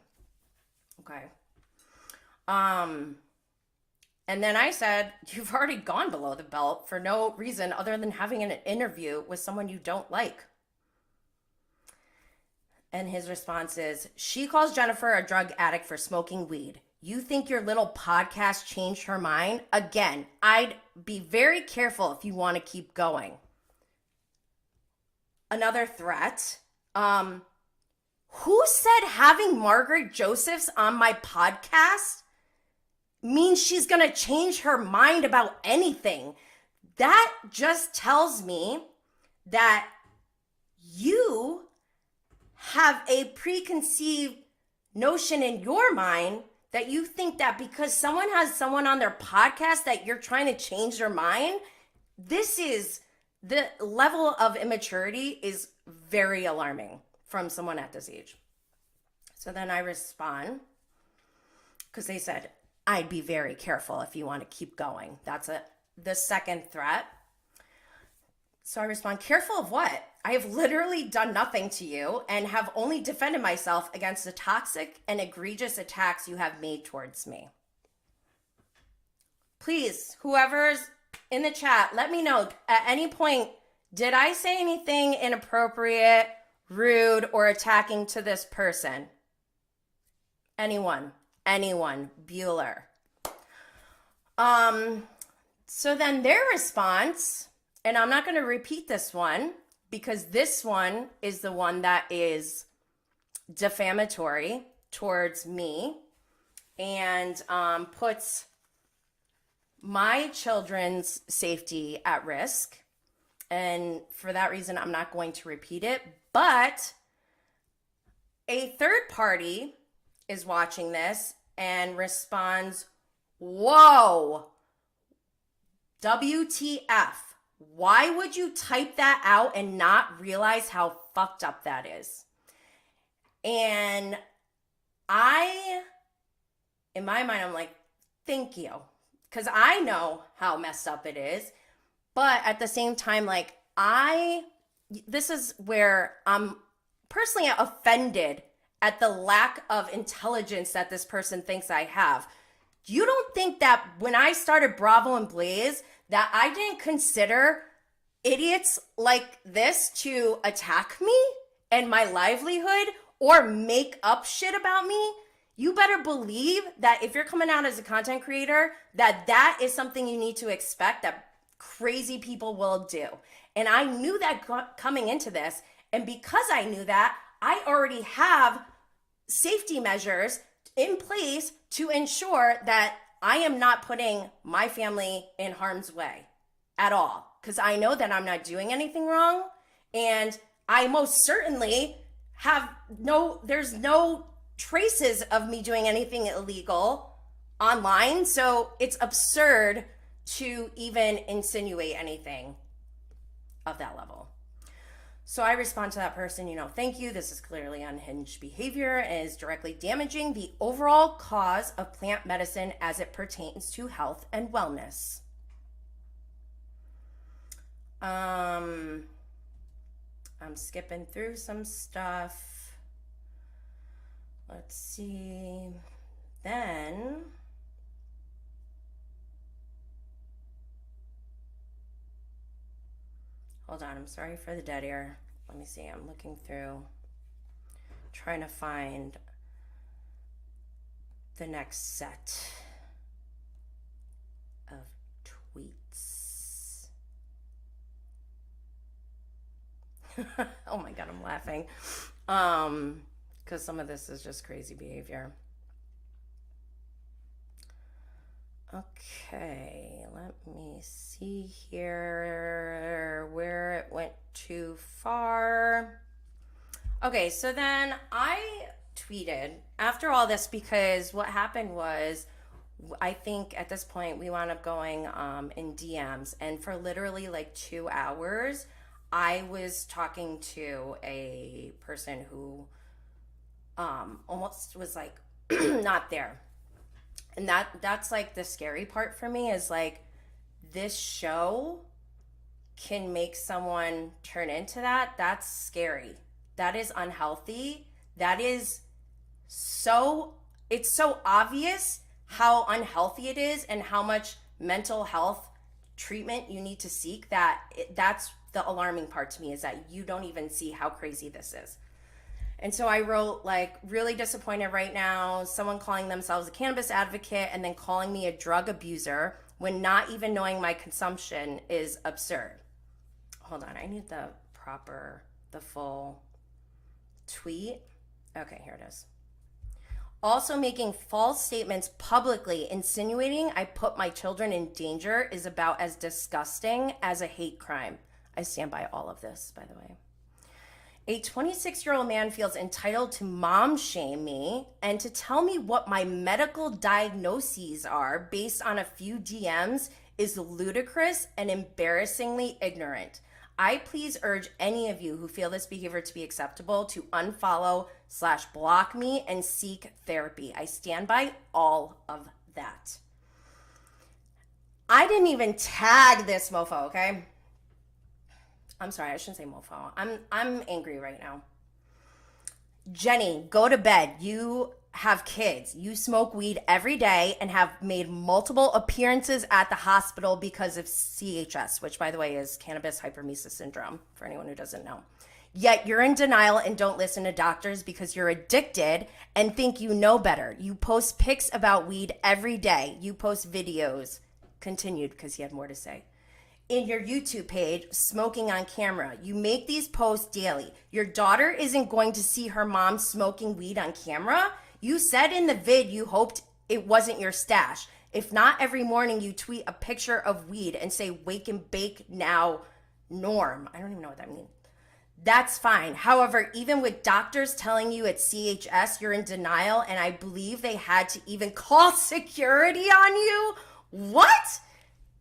S1: Okay. And then I said, you've already gone below the belt for no reason other than having an interview with someone you don't like. And his response is, she calls Jennifer a drug addict for smoking weed. You think your little podcast changed her mind? Again, I'd be very careful if you want to keep going. Another threat. Who said having Margaret Josephs on my podcast means she's going to change her mind about anything? That just tells me that you have a preconceived notion in your mind that you think that because someone has someone on their podcast that you're trying to change their mind. This is, the level of immaturity is very alarming from someone at this age. So then I respond, because they said, I'd be very careful if you want to keep going. That's the second threat. So I respond, careful of what? I have literally done nothing to you and have only defended myself against the toxic and egregious attacks you have made towards me. Please, whoever's in the chat, let me know at any point, did I say anything inappropriate, rude, or attacking to this person? Anyone, Bueller. So then their response, and I'm not going to repeat this one because this one is the one that is defamatory towards me and puts my children's safety at risk. And for that reason, I'm not going to repeat it. But a third party is watching this and responds, whoa, WTF. Why would you type that out and not realize how fucked up that is? And in my mind, I'm like, thank you. Because I know how messed up it is. But at the same time, like, this is where I'm personally offended at the lack of intelligence that this person thinks I have. You don't think that when I started Bravo and Blaze, that I didn't consider idiots like this to attack me and my livelihood or make up shit about me? You better believe that if you're coming out as a content creator, that is something you need to expect that crazy people will do. And I knew that coming into this. And because I knew that, I already have safety measures in place to ensure that I am not putting my family in harm's way at all. Because I know that I'm not doing anything wrong. And I most certainly there's no traces of me doing anything illegal online. So it's absurd to even insinuate anything of that level. So I respond to that person, thank you. This is clearly unhinged behavior and is directly damaging the overall cause of plant medicine as it pertains to health and wellness. I'm skipping through some stuff. Let's see. Then hold on, I'm sorry for the dead air. Let me see, I'm looking through, trying to find the next set of tweets. Oh my God, I'm laughing. Because some of this is just crazy behavior. Okay, let me see here where it went too far. Okay, so then I tweeted after all this, because what happened was, I think at this point we wound up going in DMs, and for literally like 2 hours, I was talking to a person who almost was like not there. And that's like the scary part for me, is like this show can make someone turn into that. That's scary. That is unhealthy. That is it's so obvious how unhealthy it is and how much mental health treatment you need to seek, that's the alarming part to me, is that you don't even see how crazy this is. And so I wrote, like, really disappointed right now, someone calling themselves a cannabis advocate and then calling me a drug abuser when not even knowing my consumption is absurd. Hold on, I need the full tweet. Okay, here it is. Also making false statements publicly, insinuating I put my children in danger is about as disgusting as a hate crime. I stand by all of this, by the way. A 26-year-old man feels entitled to mom shame me and to tell me what my medical diagnoses are based on a few DMs is ludicrous and embarrassingly ignorant. I please urge any of you who feel this behavior to be acceptable to unfollow/block me and seek therapy. I stand by all of that. I didn't even tag this mofo, okay? I'm sorry, I shouldn't say mofo. I'm angry right now. Jenny, go to bed. You have kids. You smoke weed every day and have made multiple appearances at the hospital because of CHS, which, by the way, is Cannabis Hyperemesis syndrome, for anyone who doesn't know. Yet you're in denial and don't listen to doctors because you're addicted and think you know better. You post pics about weed every day. You post videos. Continued because he had more to say. In your YouTube page, smoking on camera. You make these posts daily. Your daughter isn't going to see her mom smoking weed on camera. You said in the vid you hoped it wasn't your stash. If not, every morning you tweet a picture of weed and say, wake and bake now, norm. I don't even know what that means. That's fine. However, even with doctors telling you it's CHS, you're in denial, and I believe they had to even call security on you. What?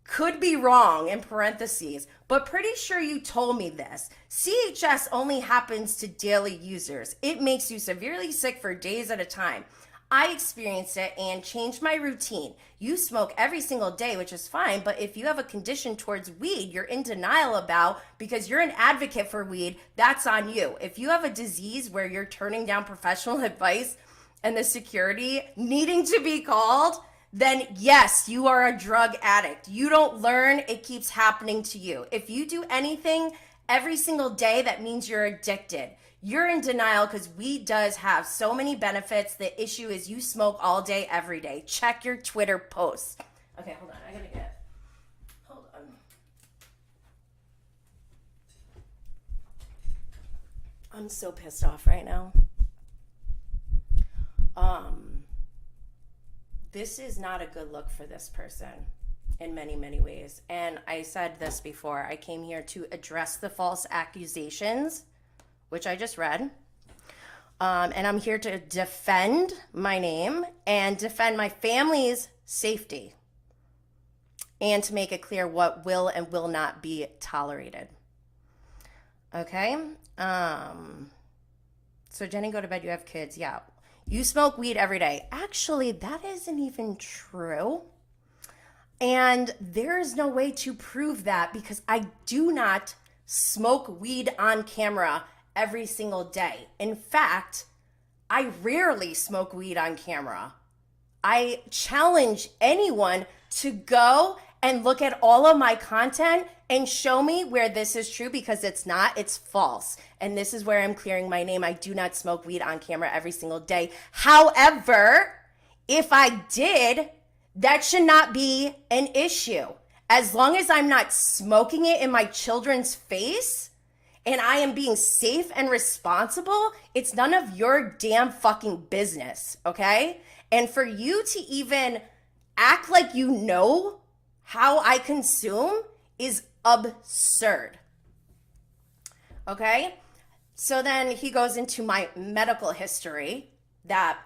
S1: Could be wrong, in parentheses, but pretty sure you told me this. CHS only happens to daily users. It makes you severely sick for days at a time. I experienced it and changed my routine. You smoke every single day, which is fine, but if you have a condition towards weed you're in denial about because you're an advocate for weed, that's on you. If you have a disease where you're turning down professional advice and the security needing to be called, then yes, you are a drug addict. You don't learn, it keeps happening to you. If you do anything every single day, that means you're addicted. You're in denial because weed does have so many benefits. The issue is you smoke all day, every day. Check your Twitter posts. Okay, hold on. Hold on. I'm so pissed off right now. This is not a good look for this person in many, many ways. And I said this before. I came here to address the false accusations, which I just read. And I'm here to defend my name and defend my family's safety, and to make it clear what will and will not be tolerated. Okay? So Jenny, go to bed, you have kids. Yeah. You smoke weed every day. Actually, that isn't even true. And there is no way to prove that, because I do not smoke weed on camera every single day. In fact, I rarely smoke weed on camera. I challenge anyone to go and look at all of my content and show me where this is true, because it's not, it's false. And this is where I'm clearing my name. I do not smoke weed on camera every single day. However, if I did, that should not be an issue. As long as I'm not smoking it in my children's face and I am being safe and responsible, it's none of your damn fucking business, okay? And for you to even act like you know how I consume is absurd. Okay? So then he goes into my medical history that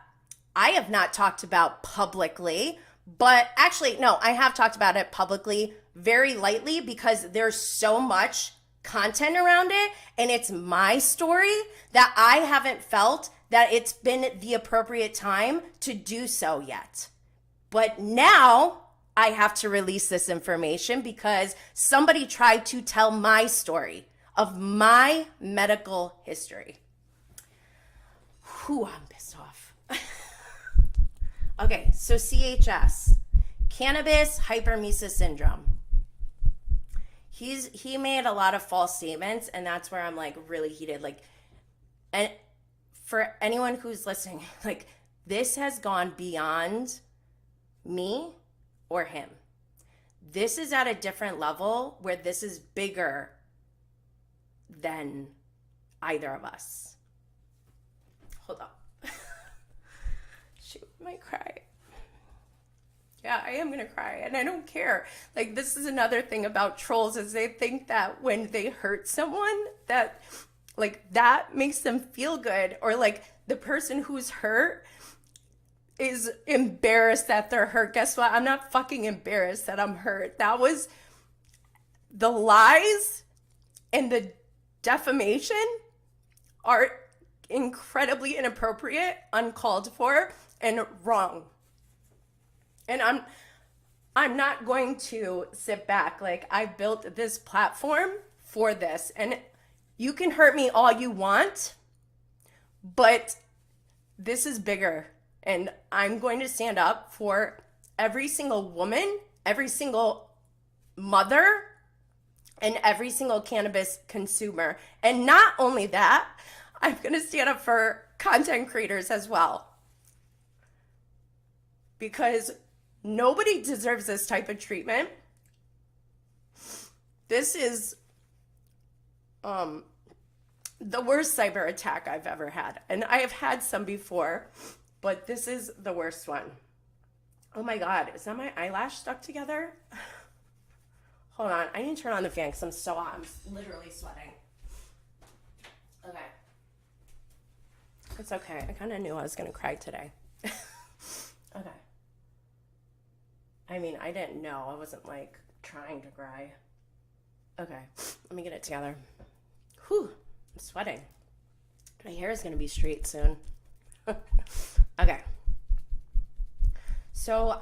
S1: I have not talked about publicly, but actually, no, I have talked about it publicly very lightly, because there's so much content around it and it's my story that I haven't felt that it's been the appropriate time to do so yet. But now I have to release this information because somebody tried to tell my story of my medical history. Whew, I'm pissed off. Okay, so CHS, Cannabis Hyperemesis syndrome. He made a lot of false statements, and that's where I'm like really heated. Like, and for anyone who's listening, like, this has gone beyond me or him. This is at a different level where this is bigger than either of us. Hold up. Shoot, I might cry. Yeah, I am gonna cry, and I don't care. Like, this is another thing about trolls, is they think that when they hurt someone, that like that makes them feel good, or like the person who's hurt is embarrassed that they're hurt. Guess what? I'm not fucking embarrassed that I'm hurt. That was the lies and the defamation are incredibly inappropriate, uncalled for, and wrong. And I'm not going to sit back. Like, I built this platform for this, and you can hurt me all you want, but this is bigger. And I'm going to stand up for every single woman, every single mother, and every single cannabis consumer. And not only that, I'm going to stand up for content creators as well. Because nobody deserves this type of treatment. This is the worst cyber attack I've ever had. And I have had some before, but this is the worst one. Oh my God, is that my eyelash stuck together? Hold on, I need to turn on the fan because I'm so hot. I'm literally sweating. Okay. It's okay. I kind of knew I was going to cry today. Okay. I mean, I didn't know. I wasn't like trying to cry. Okay, let me get it together. Whew, I'm sweating. My hair is going to be straight soon. Okay. So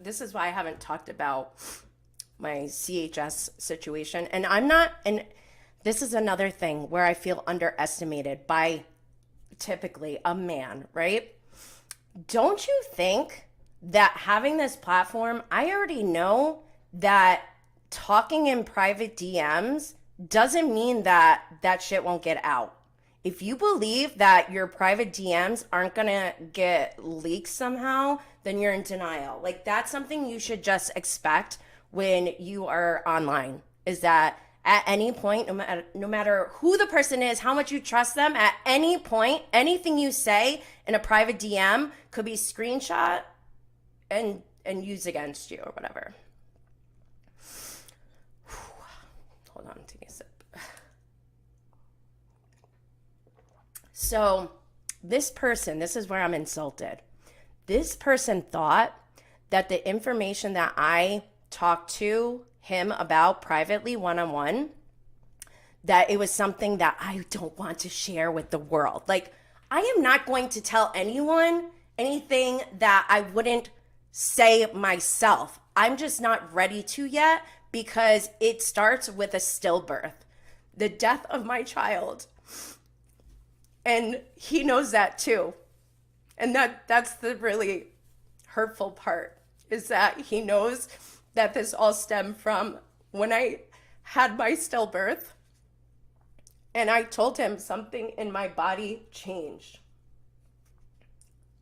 S1: this is why I haven't talked about my CHS situation. And this is another thing where I feel underestimated by typically a man, right? Don't you think that having this platform, I already know that talking in private DMs doesn't mean that that shit won't get out. If you believe that your private DMs aren't gonna get leaked somehow, then you're in denial. Like, that's something you should just expect when you are online, is that at any point, no matter who the person is, how much you trust them, at any point, anything you say in a private DM could be screenshot and used against you or whatever. Hold on, take a sip. So this person, this is where I'm insulted. This person thought that the information that I talked to him about privately, one-on-one, that it was something that I don't want to share with the world. Like, I am not going to tell anyone anything that I wouldn't say myself. I'm just not ready to yet, because it starts with a stillbirth, the death of my child. And he knows that too. And that's the really hurtful part, is that he knows that this all stemmed from when I had my stillbirth. And I told him something in my body changed.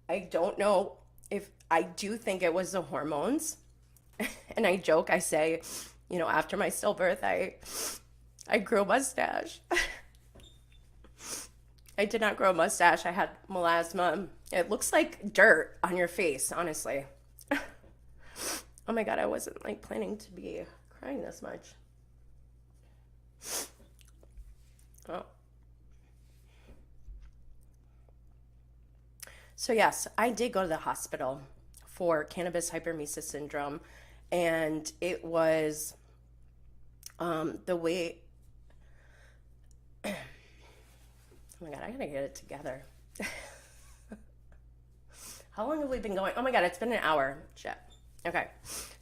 S1: I don't know if, I do think it was the hormones. And I joke, I say, you know, after my stillbirth, I grew a mustache. I did not grow a mustache. I had melasma. It looks like dirt on your face, honestly. Oh my God, I wasn't like planning to be crying this much. Oh. So yes, I did go to the hospital for cannabis hyperemesis syndrome, and it was the way. Oh my God, I gotta get it together. How long have we been going? Oh my God, it's been an hour. Shit. Okay.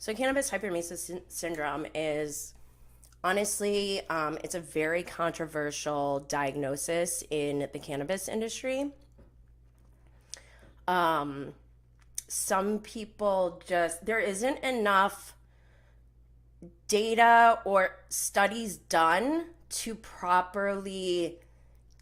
S1: So cannabis hyperemesis syndrome is, honestly, it's a very controversial diagnosis in the cannabis industry. Some people just, there isn't enough data or studies done to properly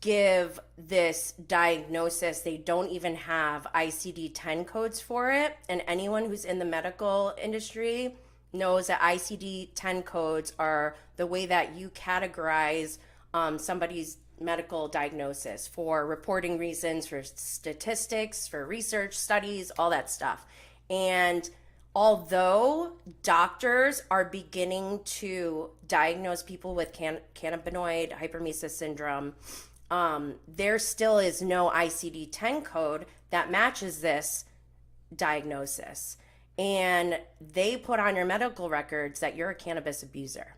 S1: give this diagnosis. They don't even have ICD-10 codes for it. And anyone who's in the medical industry knows that ICD-10 codes are the way that you categorize somebody's medical diagnosis for reporting reasons, for statistics, for research studies, all that stuff. And although doctors are beginning to diagnose people with cannabinoid hyperemesis syndrome, there still is no ICD-10 code that matches this diagnosis. And they put on your medical records that you're a cannabis abuser.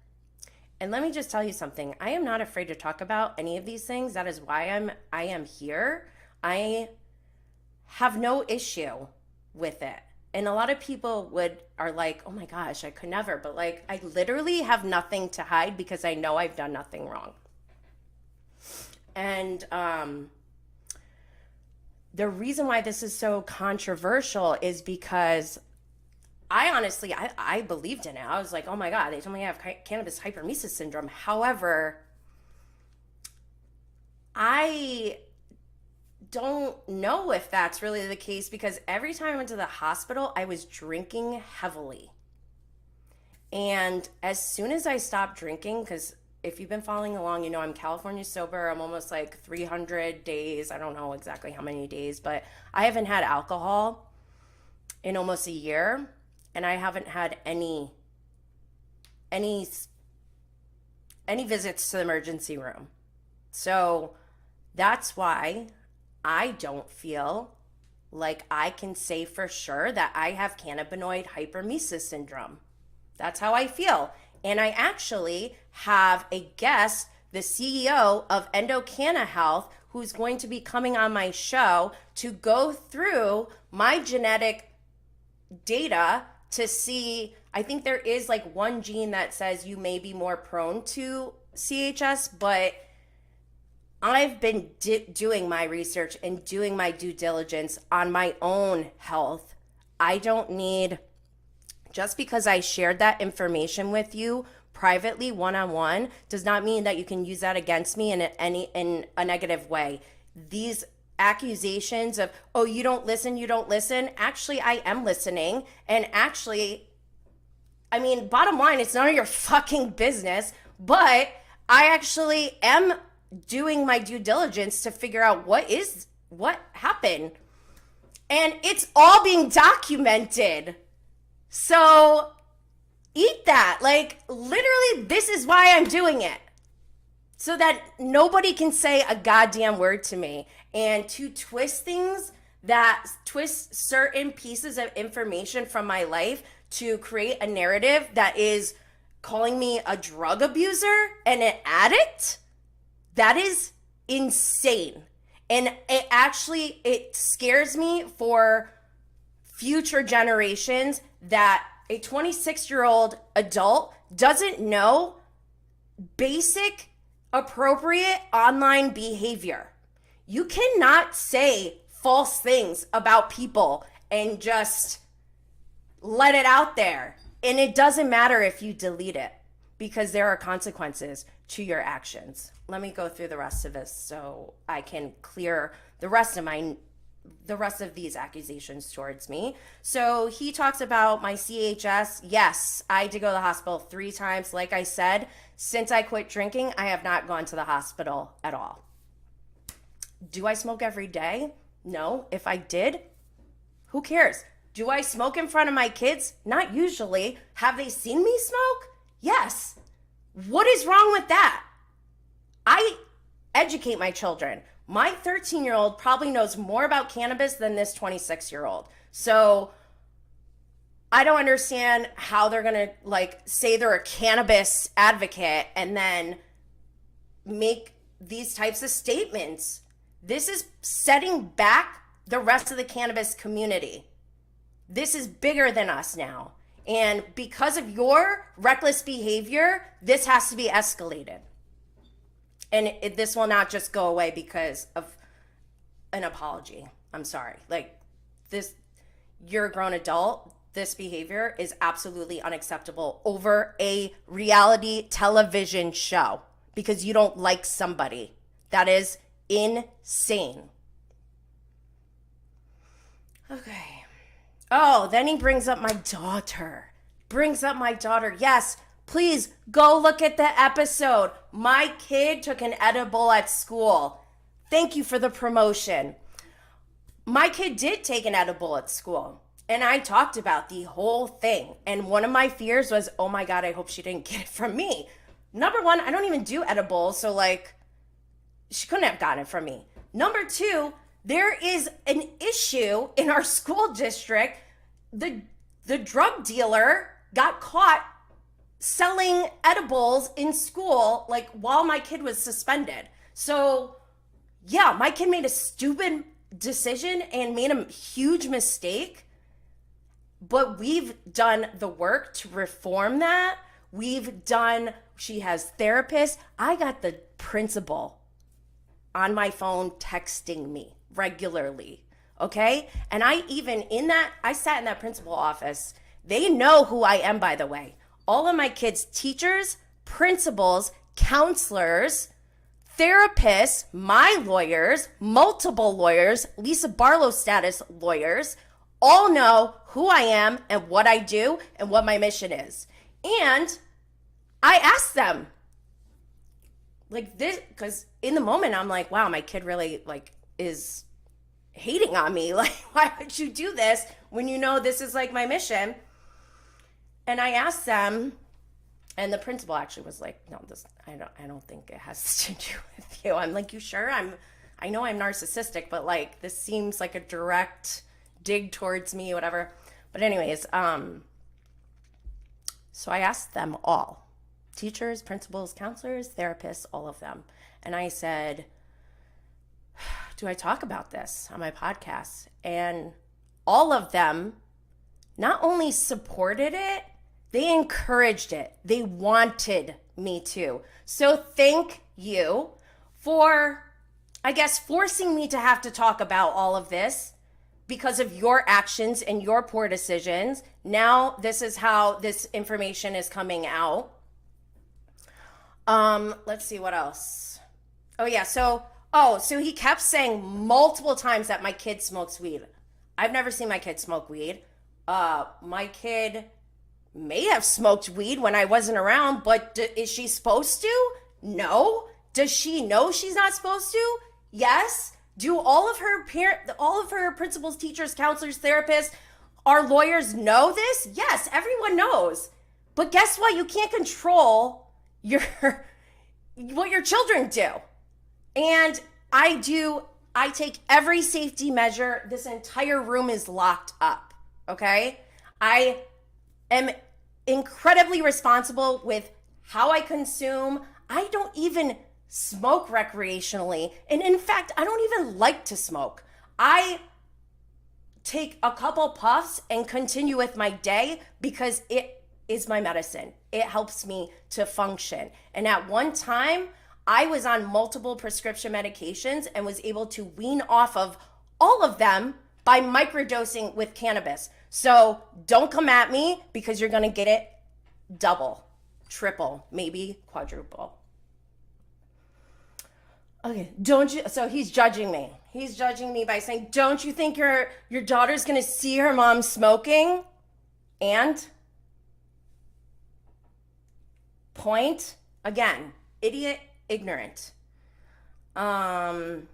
S1: And let me just tell you something. I am not afraid to talk about any of these things. That is why I am here. I have no issue with it. And a lot of people are like, oh my gosh, I could never. But like, I literally have nothing to hide because I know I've done nothing wrong. And the reason why this is so controversial is because I honestly, I believed in it. I was like, oh my God, they told me I have cannabis hyperemesis syndrome. However, I don't know if that's really the case, because every time I went to the hospital, I was drinking heavily. And as soon as I stopped drinking, because if you've been following along, you know I'm California sober. I'm almost like 300 days. I don't know exactly how many days, but I haven't had alcohol in almost a year. And I haven't had any visits to the emergency room. So that's why I don't feel like I can say for sure that I have cannabinoid hyperemesis syndrome. That's how I feel. And I actually have a guest, the CEO of Endocanna Health, who's going to be coming on my show to go through my genetic data to see. I think there is like one gene that says you may be more prone to CHS, but I've been doing my research and doing my due diligence on my own health. I don't need, just because I shared that information with you privately, one-on-one, does not mean that you can use that against me in a negative way. These accusations of, oh, you don't listen. Actually, I am listening. And actually, I mean, bottom line, it's none of your fucking business, but I actually am doing my due diligence to figure out what happened. And it's all being documented. So eat that. Like, literally, this is why I'm doing it. so that nobody can say a goddamn word to me, and to twist certain pieces of information from my life to create a narrative that is calling me a drug abuser and an addict. That is insane. And it scares me for future generations that a 26-year-old adult doesn't know basic, appropriate online behavior. You cannot say false things about people and just let it out there. And it doesn't matter if you delete it, because there are consequences to your actions. Let me go through the rest of this so I can clear the rest of these accusations towards me. So he talks about my CHS. Yes, I did go to the hospital 3 times. Like I said, since I quit drinking, I have not gone to the hospital at all. Do I smoke every day? No. If I did, who cares? Do I smoke in front of my kids? Not usually. Have they seen me smoke? Yes. What is wrong with that? I educate my children. My 13-year-old probably knows more about cannabis than this 26-year-old. So I don't understand how they're going to say they're a cannabis advocate and then make these types of statements. This is setting back the rest of the cannabis community. This is bigger than us now. And because of your reckless behavior, this has to be escalated. And this will not just go away because of an apology. I'm sorry. You're a grown adult. This behavior is absolutely unacceptable over a reality television show because you don't like somebody. That is insane. Okay. Oh, then he brings up my daughter. Yes, please go look at the episode. My kid took an edible at school. Thank you for the promotion. My kid did take an edible at school. And I talked about the whole thing. And one of my fears was, oh my God, I hope she didn't get it from me. Number one, I don't even do edibles. So she couldn't have gotten it from me. Number two, there is an issue in our school district. The drug dealer got caught selling edibles in school, while my kid was suspended. So yeah, my kid made a stupid decision and made a huge mistake. But we've done the work to reform that. She has therapists. I got the principal on my phone texting me regularly. Okay. And I sat in that principal office. They know who I am, by the way. All of my kids' teachers, principals, counselors, therapists, my lawyers, multiple lawyers, Lisa Barlow status lawyers, all know who I am and what I do and what my mission is. And I asked them this, because in the moment I'm like, wow, my kid really is hating on me. Why would you do this when you know this is my mission? And I asked them, and the principal actually was like, no, I don't think it has to do with you. I'm like, you sure? I know I'm narcissistic, but this seems like a direct dig towards me, whatever. But anyways, so I asked them all, teachers, principals, counselors, therapists, all of them. And I said, do I talk about this on my podcast? And all of them not only supported it, they encouraged it. They wanted me to. So thank you for, forcing me to have to talk about all of this because of your actions and your poor decisions. Now this is how this information is coming out. Let's see what else. Oh yeah, so he kept saying multiple times that my kid smokes weed. I've never seen my kid smoke weed. My kid may have smoked weed when I wasn't around, but is she supposed to? No. Does she know she's not supposed to? Yes. Do all of her principals, teachers, counselors, therapists, our lawyers know this? Yes, everyone knows. But guess what? You can't control what your children do. And I take every safety measure. This entire room is locked up, okay? I am incredibly responsible with how I consume. I don't even smoke recreationally. And in fact, I don't even like to smoke. I take a couple puffs and continue with my day because it is my medicine. It helps me to function. And at one time, I was on multiple prescription medications and was able to wean off of all of them by microdosing with cannabis. So don't come at me because you're gonna get it double, triple, maybe quadruple. Okay, don't you, so he's judging me. He's judging me by saying, don't you think your daughter's gonna see her mom smoking? And point, again, idiot, ignorant. If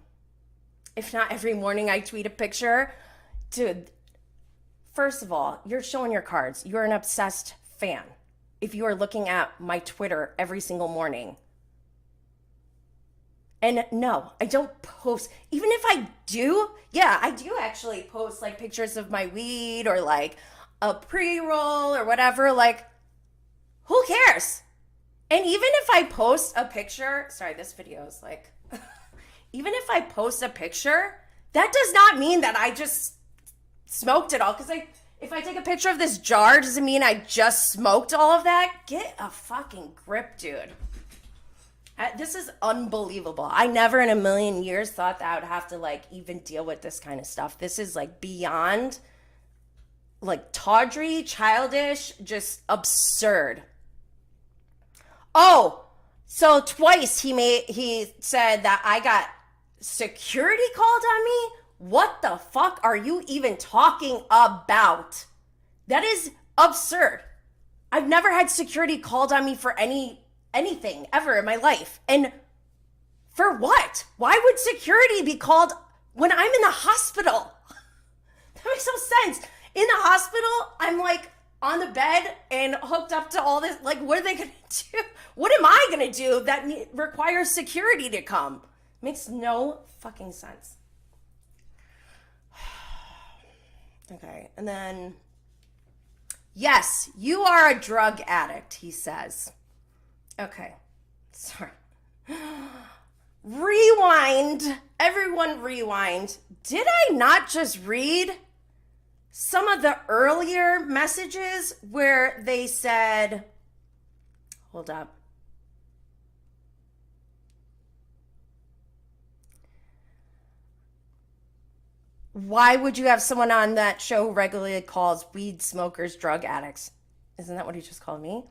S1: not every morning I tweet a picture. Dude, first of all, you're showing your cards. You're an obsessed fan. If you are looking at my Twitter every single morning. And no, I don't post. Even if I do, yeah, I do actually post like pictures of my weed or like a pre-roll or whatever. Like, who cares? And even if I post a picture, sorry, this video is like, even if I post a picture, that does not mean that I just smoked it all. Because if I take a picture of this jar, doesn't mean I just smoked all of that. Get a fucking grip, dude. This is unbelievable. I never in a million years thought that I would have to like even deal with this kind of stuff. This is like beyond like tawdry, childish, just absurd. Oh, so twice he said that I got security called on me? What the fuck are you even talking about? That is absurd. I've never had security called on me for anything ever in my life. And for what? Why would security be called when I'm in the hospital? That makes no sense. In the hospital, I'm like on the bed and hooked up to all this. Like, what are they going to do? What am I going to do that requires security to come? Makes no fucking sense. Okay, and then, yes, you are a drug addict, he says. Okay, sorry. Rewind. Everyone rewind. Did I not just read some of the earlier messages where they said, hold up. Why would you have someone on that show who regularly calls weed smokers drug addicts? Isn't that what he just called me?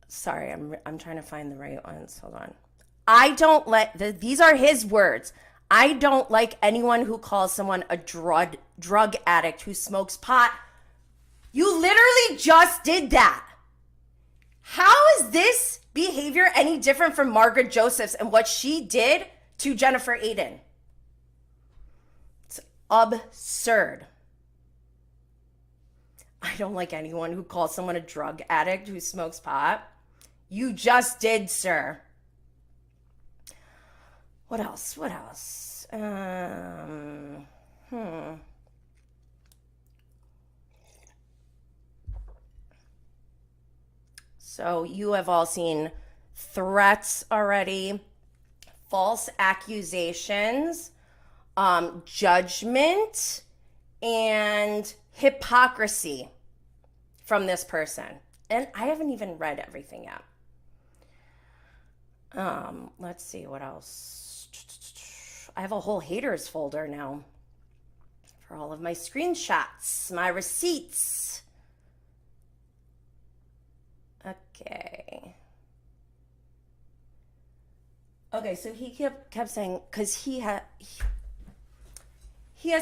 S1: Sorry, I'm trying to find the right ones. Hold on. I don't these are his words. I don't like anyone who calls someone a drug addict who smokes pot. You literally just did that. How is this behavior any different from Margaret Josephs and what she did to Jennifer Aydin? It's absurd. I don't like anyone who calls someone a drug addict who smokes pot. You just did, sir. What else? What else? So you have all seen threats already, false accusations, judgment, and hypocrisy from this person. And I haven't even read everything yet. Let's see what else. I have a whole haters folder now for all of my screenshots, my receipts. Okay, so he kept saying, because he has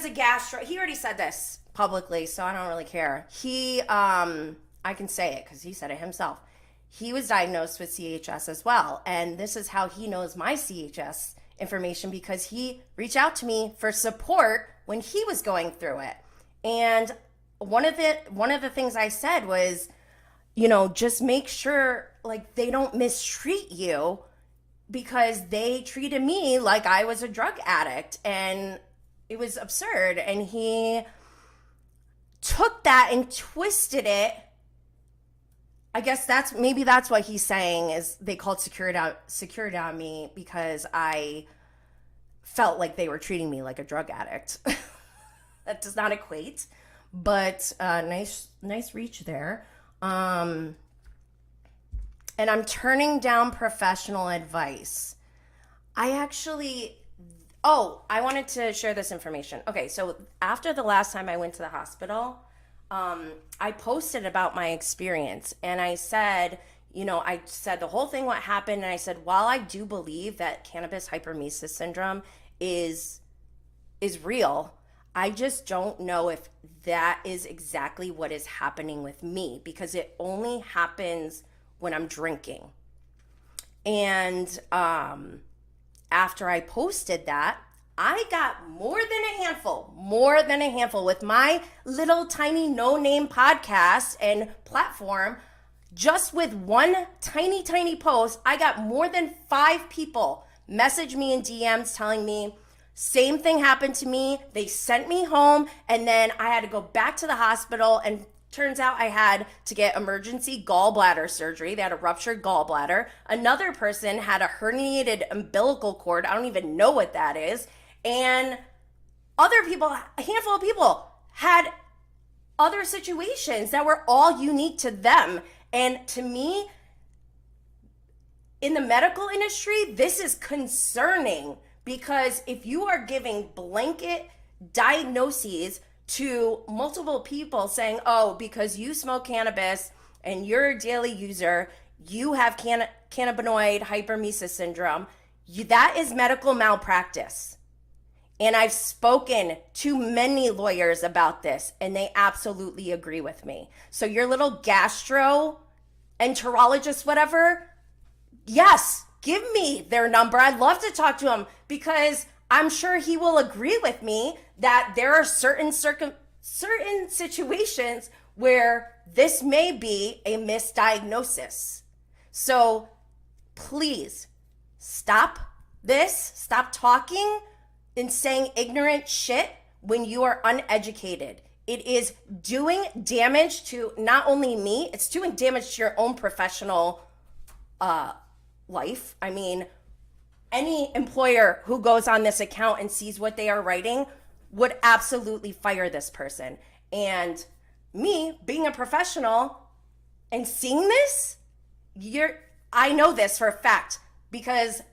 S1: a gastro, he already said this publicly, so I don't really care. I can say it because he said it himself. He was diagnosed with CHS as well. And this is how he knows my CHS information, because he reached out to me for support when he was going through it. And one of the things I said was, just make sure like they don't mistreat you, because they treated me like I was a drug addict, and it was absurd. And he took that and twisted it. I guess that's what he's saying, is they called security on me because I felt like they were treating me like a drug addict. That does not equate, but nice reach there. And I'm turning down professional advice. I wanted to share this information. Okay, so after the last time I went to the hospital, I posted about my experience, and I said, I said the whole thing, what happened, and I said, while I do believe that cannabis hyperemesis syndrome is real, I just don't know if that is exactly what is happening with me, because it only happens when I'm drinking. And after I posted that, I got more than a handful with my little tiny no-name podcast and platform. Just with one tiny post, I got more than 5 people message me in DMs telling me same thing happened to me. They sent me home, and then I had to go back to the hospital, and turns out I had to get emergency gallbladder surgery. They had a ruptured gallbladder. Another person had a herniated umbilical cord. I don't even know what that is. And other people, a handful of people, had other situations that were all unique to them. And to me, in the medical industry, this is concerning, because if you are giving blanket diagnoses to multiple people saying, oh, because you smoke cannabis and you're a daily user, you have cannabinoid hyperemesis syndrome, that is medical malpractice. And I've spoken to many lawyers about this, and they absolutely agree with me. So your little gastroenterologist, whatever, yes, give me their number. I'd love to talk to him, because I'm sure he will agree with me that there are certain situations where this may be a misdiagnosis. So please stop this. Stop talking and saying ignorant shit when you are uneducated. It is doing damage to not only me, it's doing damage to your own professional life. I mean, any employer who goes on this account and sees what they are writing would absolutely fire this person. And me being a professional and seeing this, I know this for a fact, because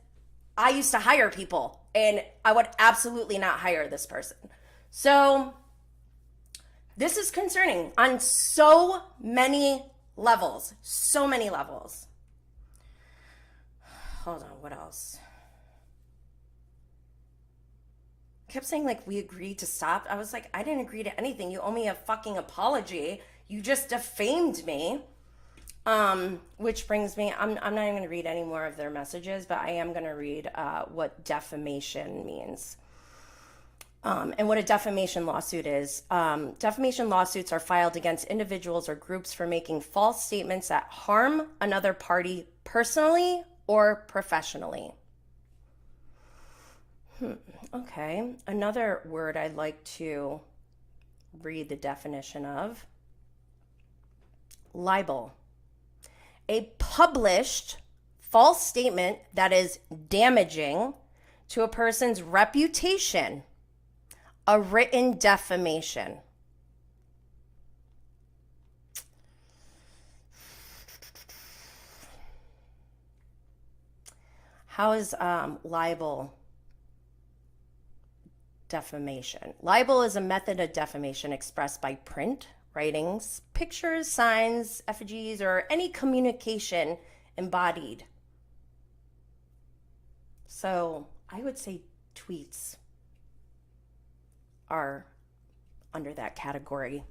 S1: I used to hire people, and I would absolutely not hire this person. So this is concerning on so many levels. Hold on, what else? I kept saying, like, we agreed to stop. I was like, I didn't agree to anything. You owe me a fucking apology. You just defamed me. Which brings me, I'm not even going to read any more of their messages, but I am going to read what defamation means. And what a defamation lawsuit is. Defamation lawsuits are filed against individuals or groups for making false statements that harm another party personally or professionally. Okay, another word I'd like to read the definition of: libel. A published false statement that is damaging to a person's reputation. A written defamation. How is libel defamation? Libel is a method of defamation expressed by print, writings, pictures, signs, effigies, or any communication embodied. So I would say tweets are under that category.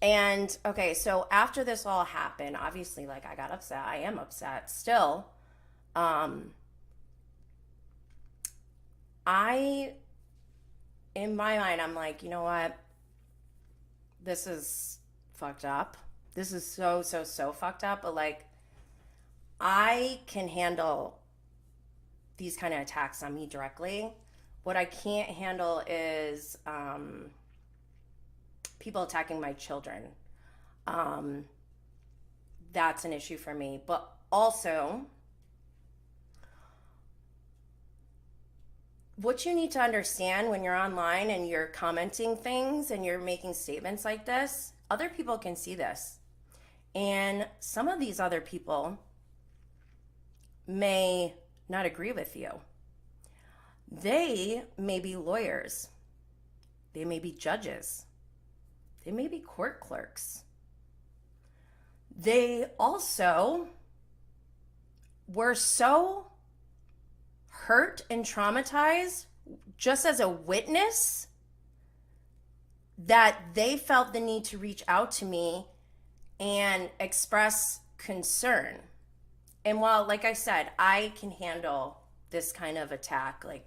S1: And okay, so after this all happened, obviously, like, I got upset. I am upset still. I in my mind, I'm like, you know what? This is fucked up. This is so fucked up. But like, I can handle these kind of attacks on me directly. What I can't handle is people attacking my children. That's an issue for me. But also, what you need to understand when you're online and you're commenting things and you're making statements like this, other people can see this. And some of these other people may not agree with you. They may be lawyers. They may be judges. They may be court clerks. They also were so hurt and traumatized just as a witness that they felt the need to reach out to me and express concern. And while, like I said, I can handle this kind of attack, like,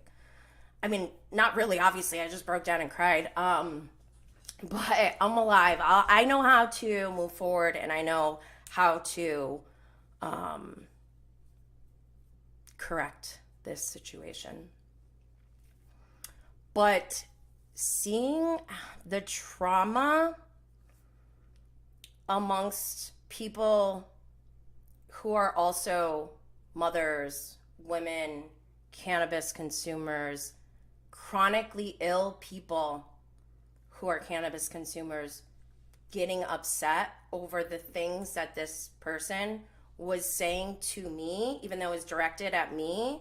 S1: I mean, not really, obviously, I just broke down and cried, but I'm alive. I know how to move forward, and I know how to correct this situation. But seeing the trauma amongst people who are also mothers, women, cannabis consumers, chronically ill people who are cannabis consumers getting upset over the things that this person was saying to me, even though it was directed at me,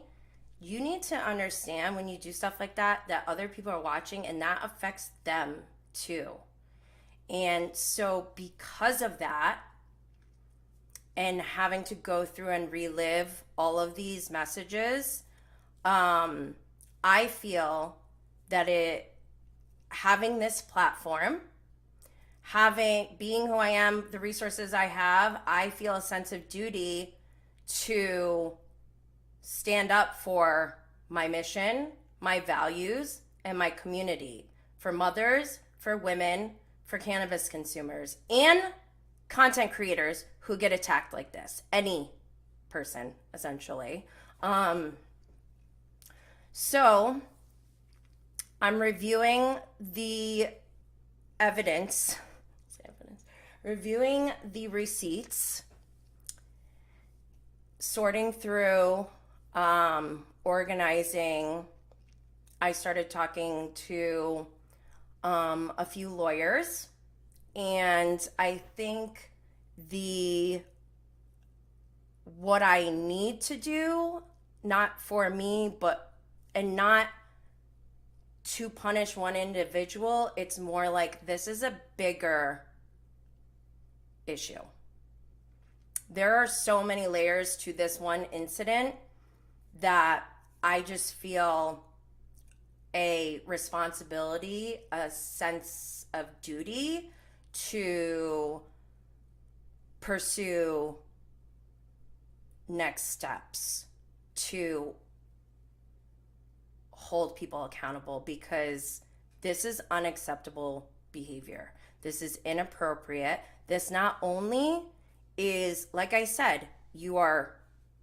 S1: you need to understand when you do stuff like that, that other people are watching and that affects them too. And so because of that, and having to go through and relive all of these messages, I feel that having this platform, being who I am, the resources I have, I feel a sense of duty to stand up for my mission, my values, and my community, for mothers, for women, for cannabis consumers, and content creators who get attacked like this. Any person, essentially. So I'm reviewing the evidence, reviewing the receipts, sorting through, organizing. I started talking to a few lawyers, and I think what I need to do, not for me, and not to punish one individual, it's more like this is a bigger issue. There are so many layers to this one incident that I just feel a responsibility, a sense of duty to pursue next steps to hold people accountable, because this is unacceptable behavior. This is inappropriate. This not only is, like I said, you're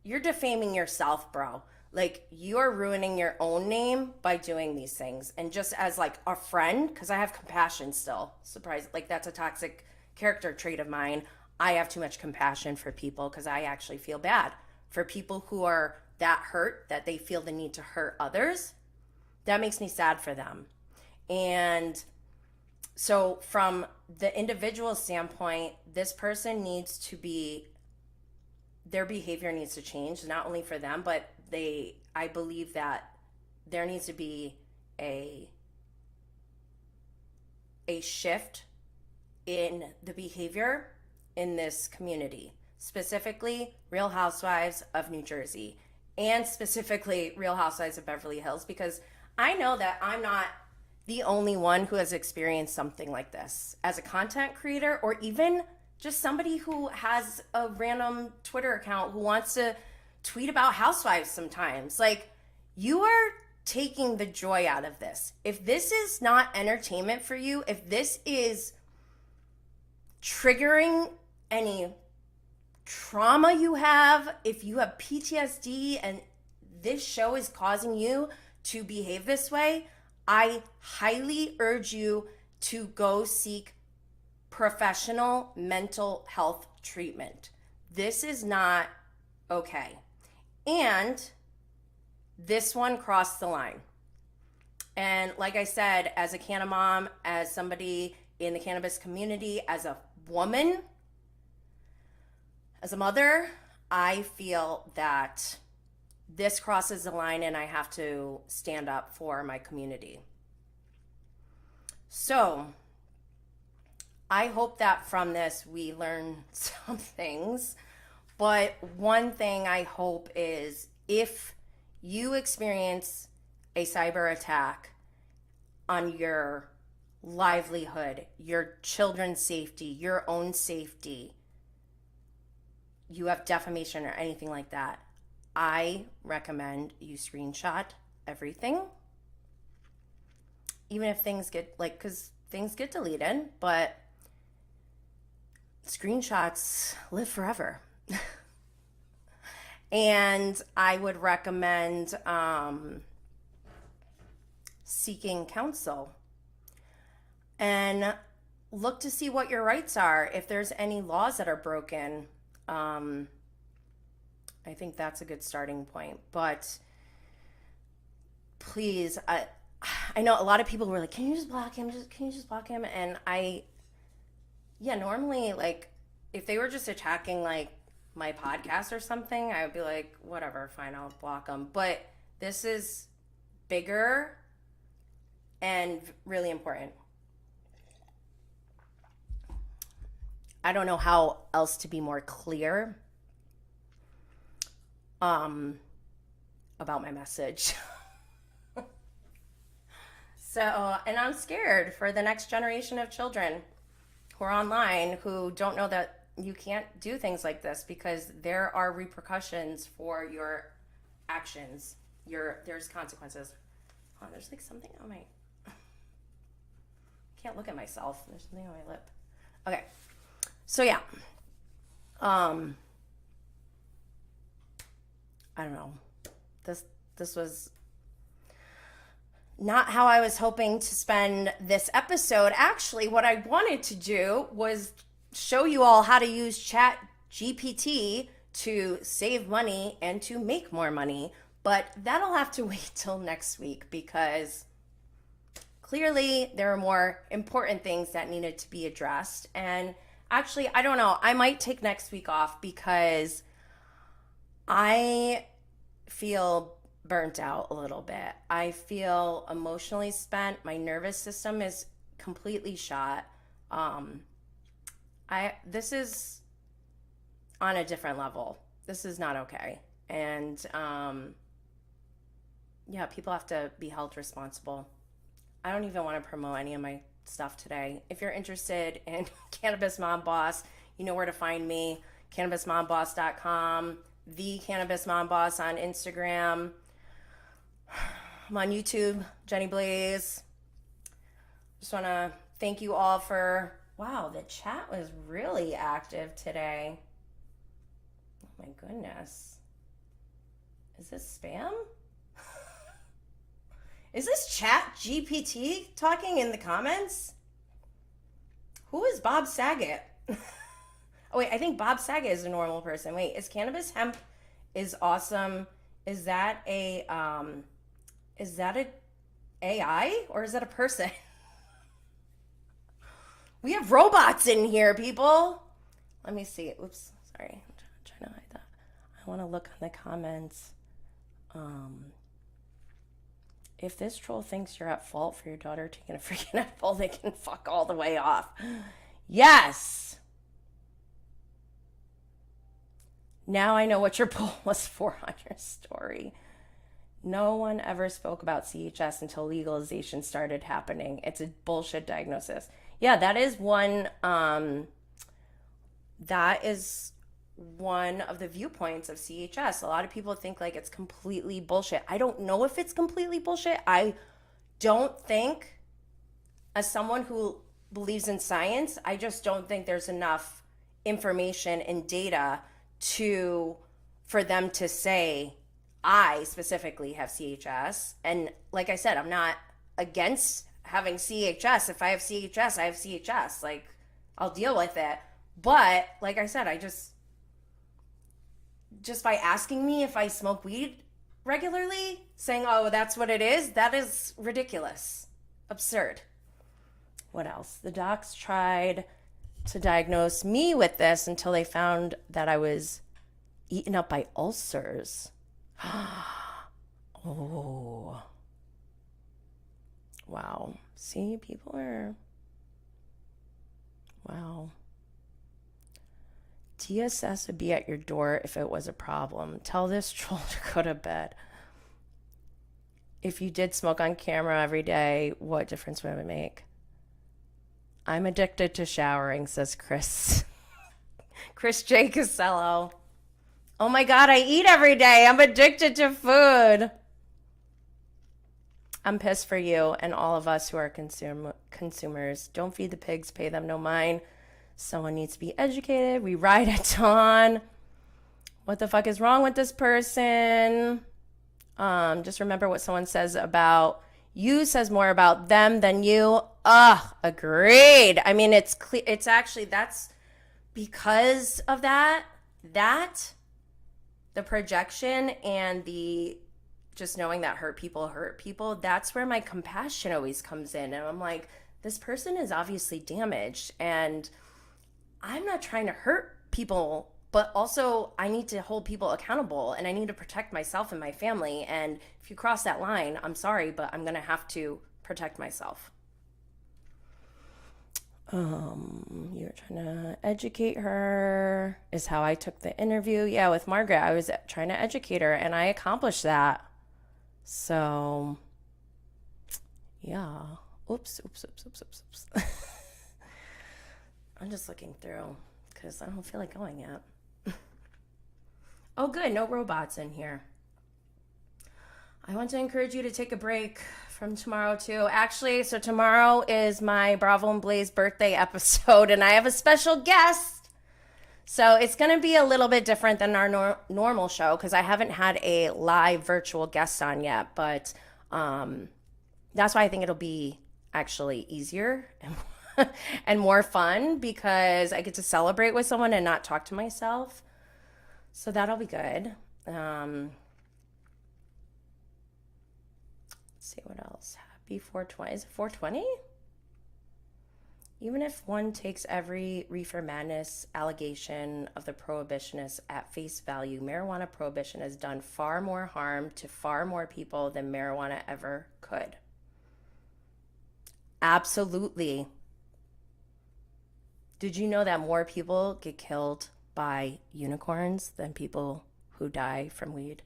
S1: defaming yourself, bro. Like, you're ruining your own name by doing these things. And just as like a friend, because I have compassion still, surprised, like that's a toxic character trait of mine. I have too much compassion for people because I actually feel bad for people who are that hurt that they feel the need to hurt others. That makes me sad for them. And so from the individual standpoint, this person needs to their behavior needs to change, not only for them, but I believe that there needs to be a shift in the behavior in this community, specifically Real Housewives of New Jersey, and specifically Real Housewives of Beverly Hills, because I know that I'm not the only one who has experienced something like this as a content creator, or even just somebody who has a random Twitter account who wants to tweet about housewives sometimes. Like, you are taking the joy out of this. If this is not entertainment for you, if this is triggering any trauma you have, if you have PTSD and this show is causing you to behave this way, I highly urge you to go seek professional mental health treatment. This is not okay. And this one crossed the line. And like I said, as a canna mom, as somebody in the cannabis community, as a woman, as a mother, I feel that this crosses the line and I have to stand up for my community. So I hope that from this we learn some things. But one thing I hope is if you experience a cyber attack on your livelihood, your children's safety, your own safety, you have defamation or anything like that, I recommend you screenshot everything. Even if things get, because things get deleted, but screenshots live forever. And I would recommend seeking counsel and look to see what your rights are. If there's any laws that are broken, I think that's a good starting point. But please, I know a lot of people were like, can you just block him? Can you just block him? And normally, like, if they were just attacking, like, my podcast or something, I would be like, whatever, fine, I'll block them. But this is bigger and really important. I don't know how else to be more clear about my message. So, and I'm scared for the next generation of children who are online who don't know that you can't do things like this because there are repercussions for your actions. There's consequences. Oh, there's like something on my... I can't look at myself. There's something on my lip. Okay. So yeah. I don't know. This was not how I was hoping to spend this episode. Actually, what I wanted to do was show you all how to use Chat GPT to save money and to make more money. But that'll have to wait till next week because clearly there are more important things that needed to be addressed. And actually, I don't know. I might take next week off because I feel burnt out a little bit. I feel emotionally spent. My nervous system is completely shot. This is on a different level. This is not okay. And people have to be held responsible. I don't even want to promote any of my stuff today. If you're interested in Cannabis Mom Boss, you know where to find me. CannabisMomBoss.com, the Cannabis Mom Boss on Instagram. I'm on YouTube, Jenny Blaze. Just want to thank you all for... Wow, the chat was really active today. Oh my goodness. Is this spam? Is this Chat GPT talking in the comments? Who is Bob Saget? Oh wait, I think Bob Saget is a normal person. Wait, is Cannabis Hemp is awesome? Is that a AI or is that a person? We have robots in here, people. Let me see. Oops, sorry. I'm trying to hide that. I want to look on the comments. If this troll thinks you're at fault for your daughter taking a freaking apple, they can fuck all the way off. Yes. Now I know what your poll was for on your story. No one ever spoke about CHS until legalization started happening. It's a bullshit diagnosis. Yeah, that is one one of the viewpoints of CHS. A lot of people think like it's completely bullshit. I don't know if it's completely bullshit. I don't think, as someone who believes in science, I just don't think there's enough information and data for them to say I specifically have CHS. And like I said, I'm not against having CHS. If I have CHS, I have CHS. Like, I'll deal with it. But like I said, I just by asking me if I smoke weed regularly, saying, oh, that's what it is, that is ridiculous. Absurd. What else? The docs tried to diagnose me with this until they found that I was eaten up by ulcers. Oh. Wow. See, people are... Wow. TSS would be at your door if it was a problem. Tell this troll to go to bed. If you did smoke on camera every day, what difference would it make? I'm addicted to showering, says Chris. Chris J. Casello. Oh my God, I eat every day. I'm addicted to food. I'm pissed for you and all of us who are consumers. Don't feed the pigs, pay them no mind. Someone needs to be educated. We ride at dawn. What the fuck is wrong with this person? Just remember what someone says about you says more about them than you. Agreed. I mean, it's actually, that's because of that, the projection and the just knowing that hurt people, that's where my compassion always comes in. And I'm like, this person is obviously damaged and I'm not trying to hurt people, but also I need to hold people accountable and I need to protect myself and my family. And if you cross that line, I'm sorry, but I'm going to have to protect myself. You're trying to educate her is how I took the interview. Yeah, with Margaret, I was trying to educate her and I accomplished that. So, yeah. Oops. I'm just looking through because I don't feel like going yet. Oh, good. No robots in here. I want to encourage you to take a break from tomorrow too. Actually, so tomorrow is my Bravo and Blaze birthday episode and I have a special guest. So it's going to be a little bit different than our normal show because I haven't had a live virtual guest on yet. But that's why I think it'll be actually easier and more fun because I get to celebrate with someone and not talk to myself. So that'll be good. Let's see what else. Happy 420. Is it 420? Even if one takes every reefer madness allegation of the prohibitionists at face value, marijuana prohibition has done far more harm to far more people than marijuana ever could. Absolutely. Did you know that more people get killed by unicorns than people who die from weed?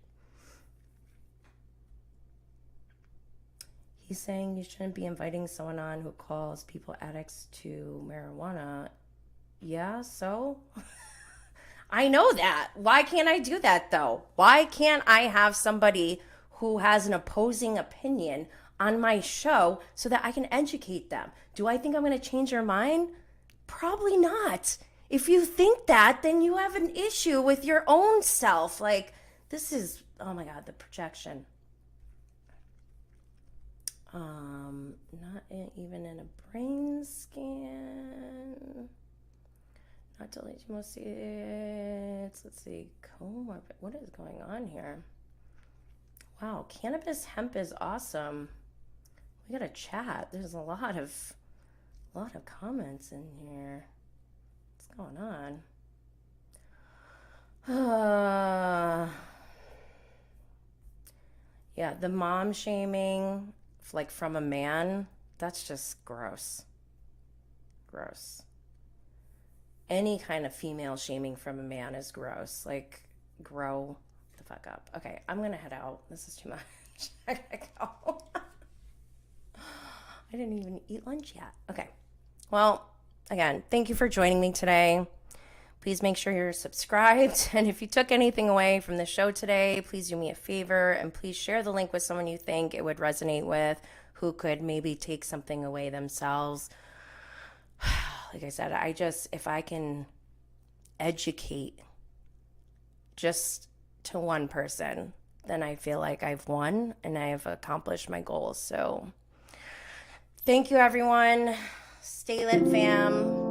S1: He's saying you shouldn't be inviting someone on who calls people addicts to marijuana. Yeah, so? I know that. Why can't I do that, though? Why can't I have somebody who has an opposing opinion on my show so that I can educate them? Do I think I'm going to change their mind? Probably not. If you think that, then you have an issue with your own self. Like, this is, oh my God, the projection. Not even in a brain scan. Not delayed hemostasis. Let's see. Comorbid. What is going on here? Wow, cannabis hemp is awesome. We got a chat. There's a lot of comments in here. What's going on? Yeah, the mom shaming, like from a man, that's just gross. Gross. Any kind of female shaming from a man is gross. Like, grow the fuck up. Okay, I'm gonna head out. This is too much. I gotta go. I didn't even eat lunch yet. Okay. Well, again, thank you for joining me today. Please make sure you're subscribed. And if you took anything away from the show today, please do me a favor and please share the link with someone you think it would resonate with, who could maybe take something away themselves. Like I said, if I can educate just to one person, then I feel like I've won and I have accomplished my goals. So thank you, everyone. Stay lit, fam.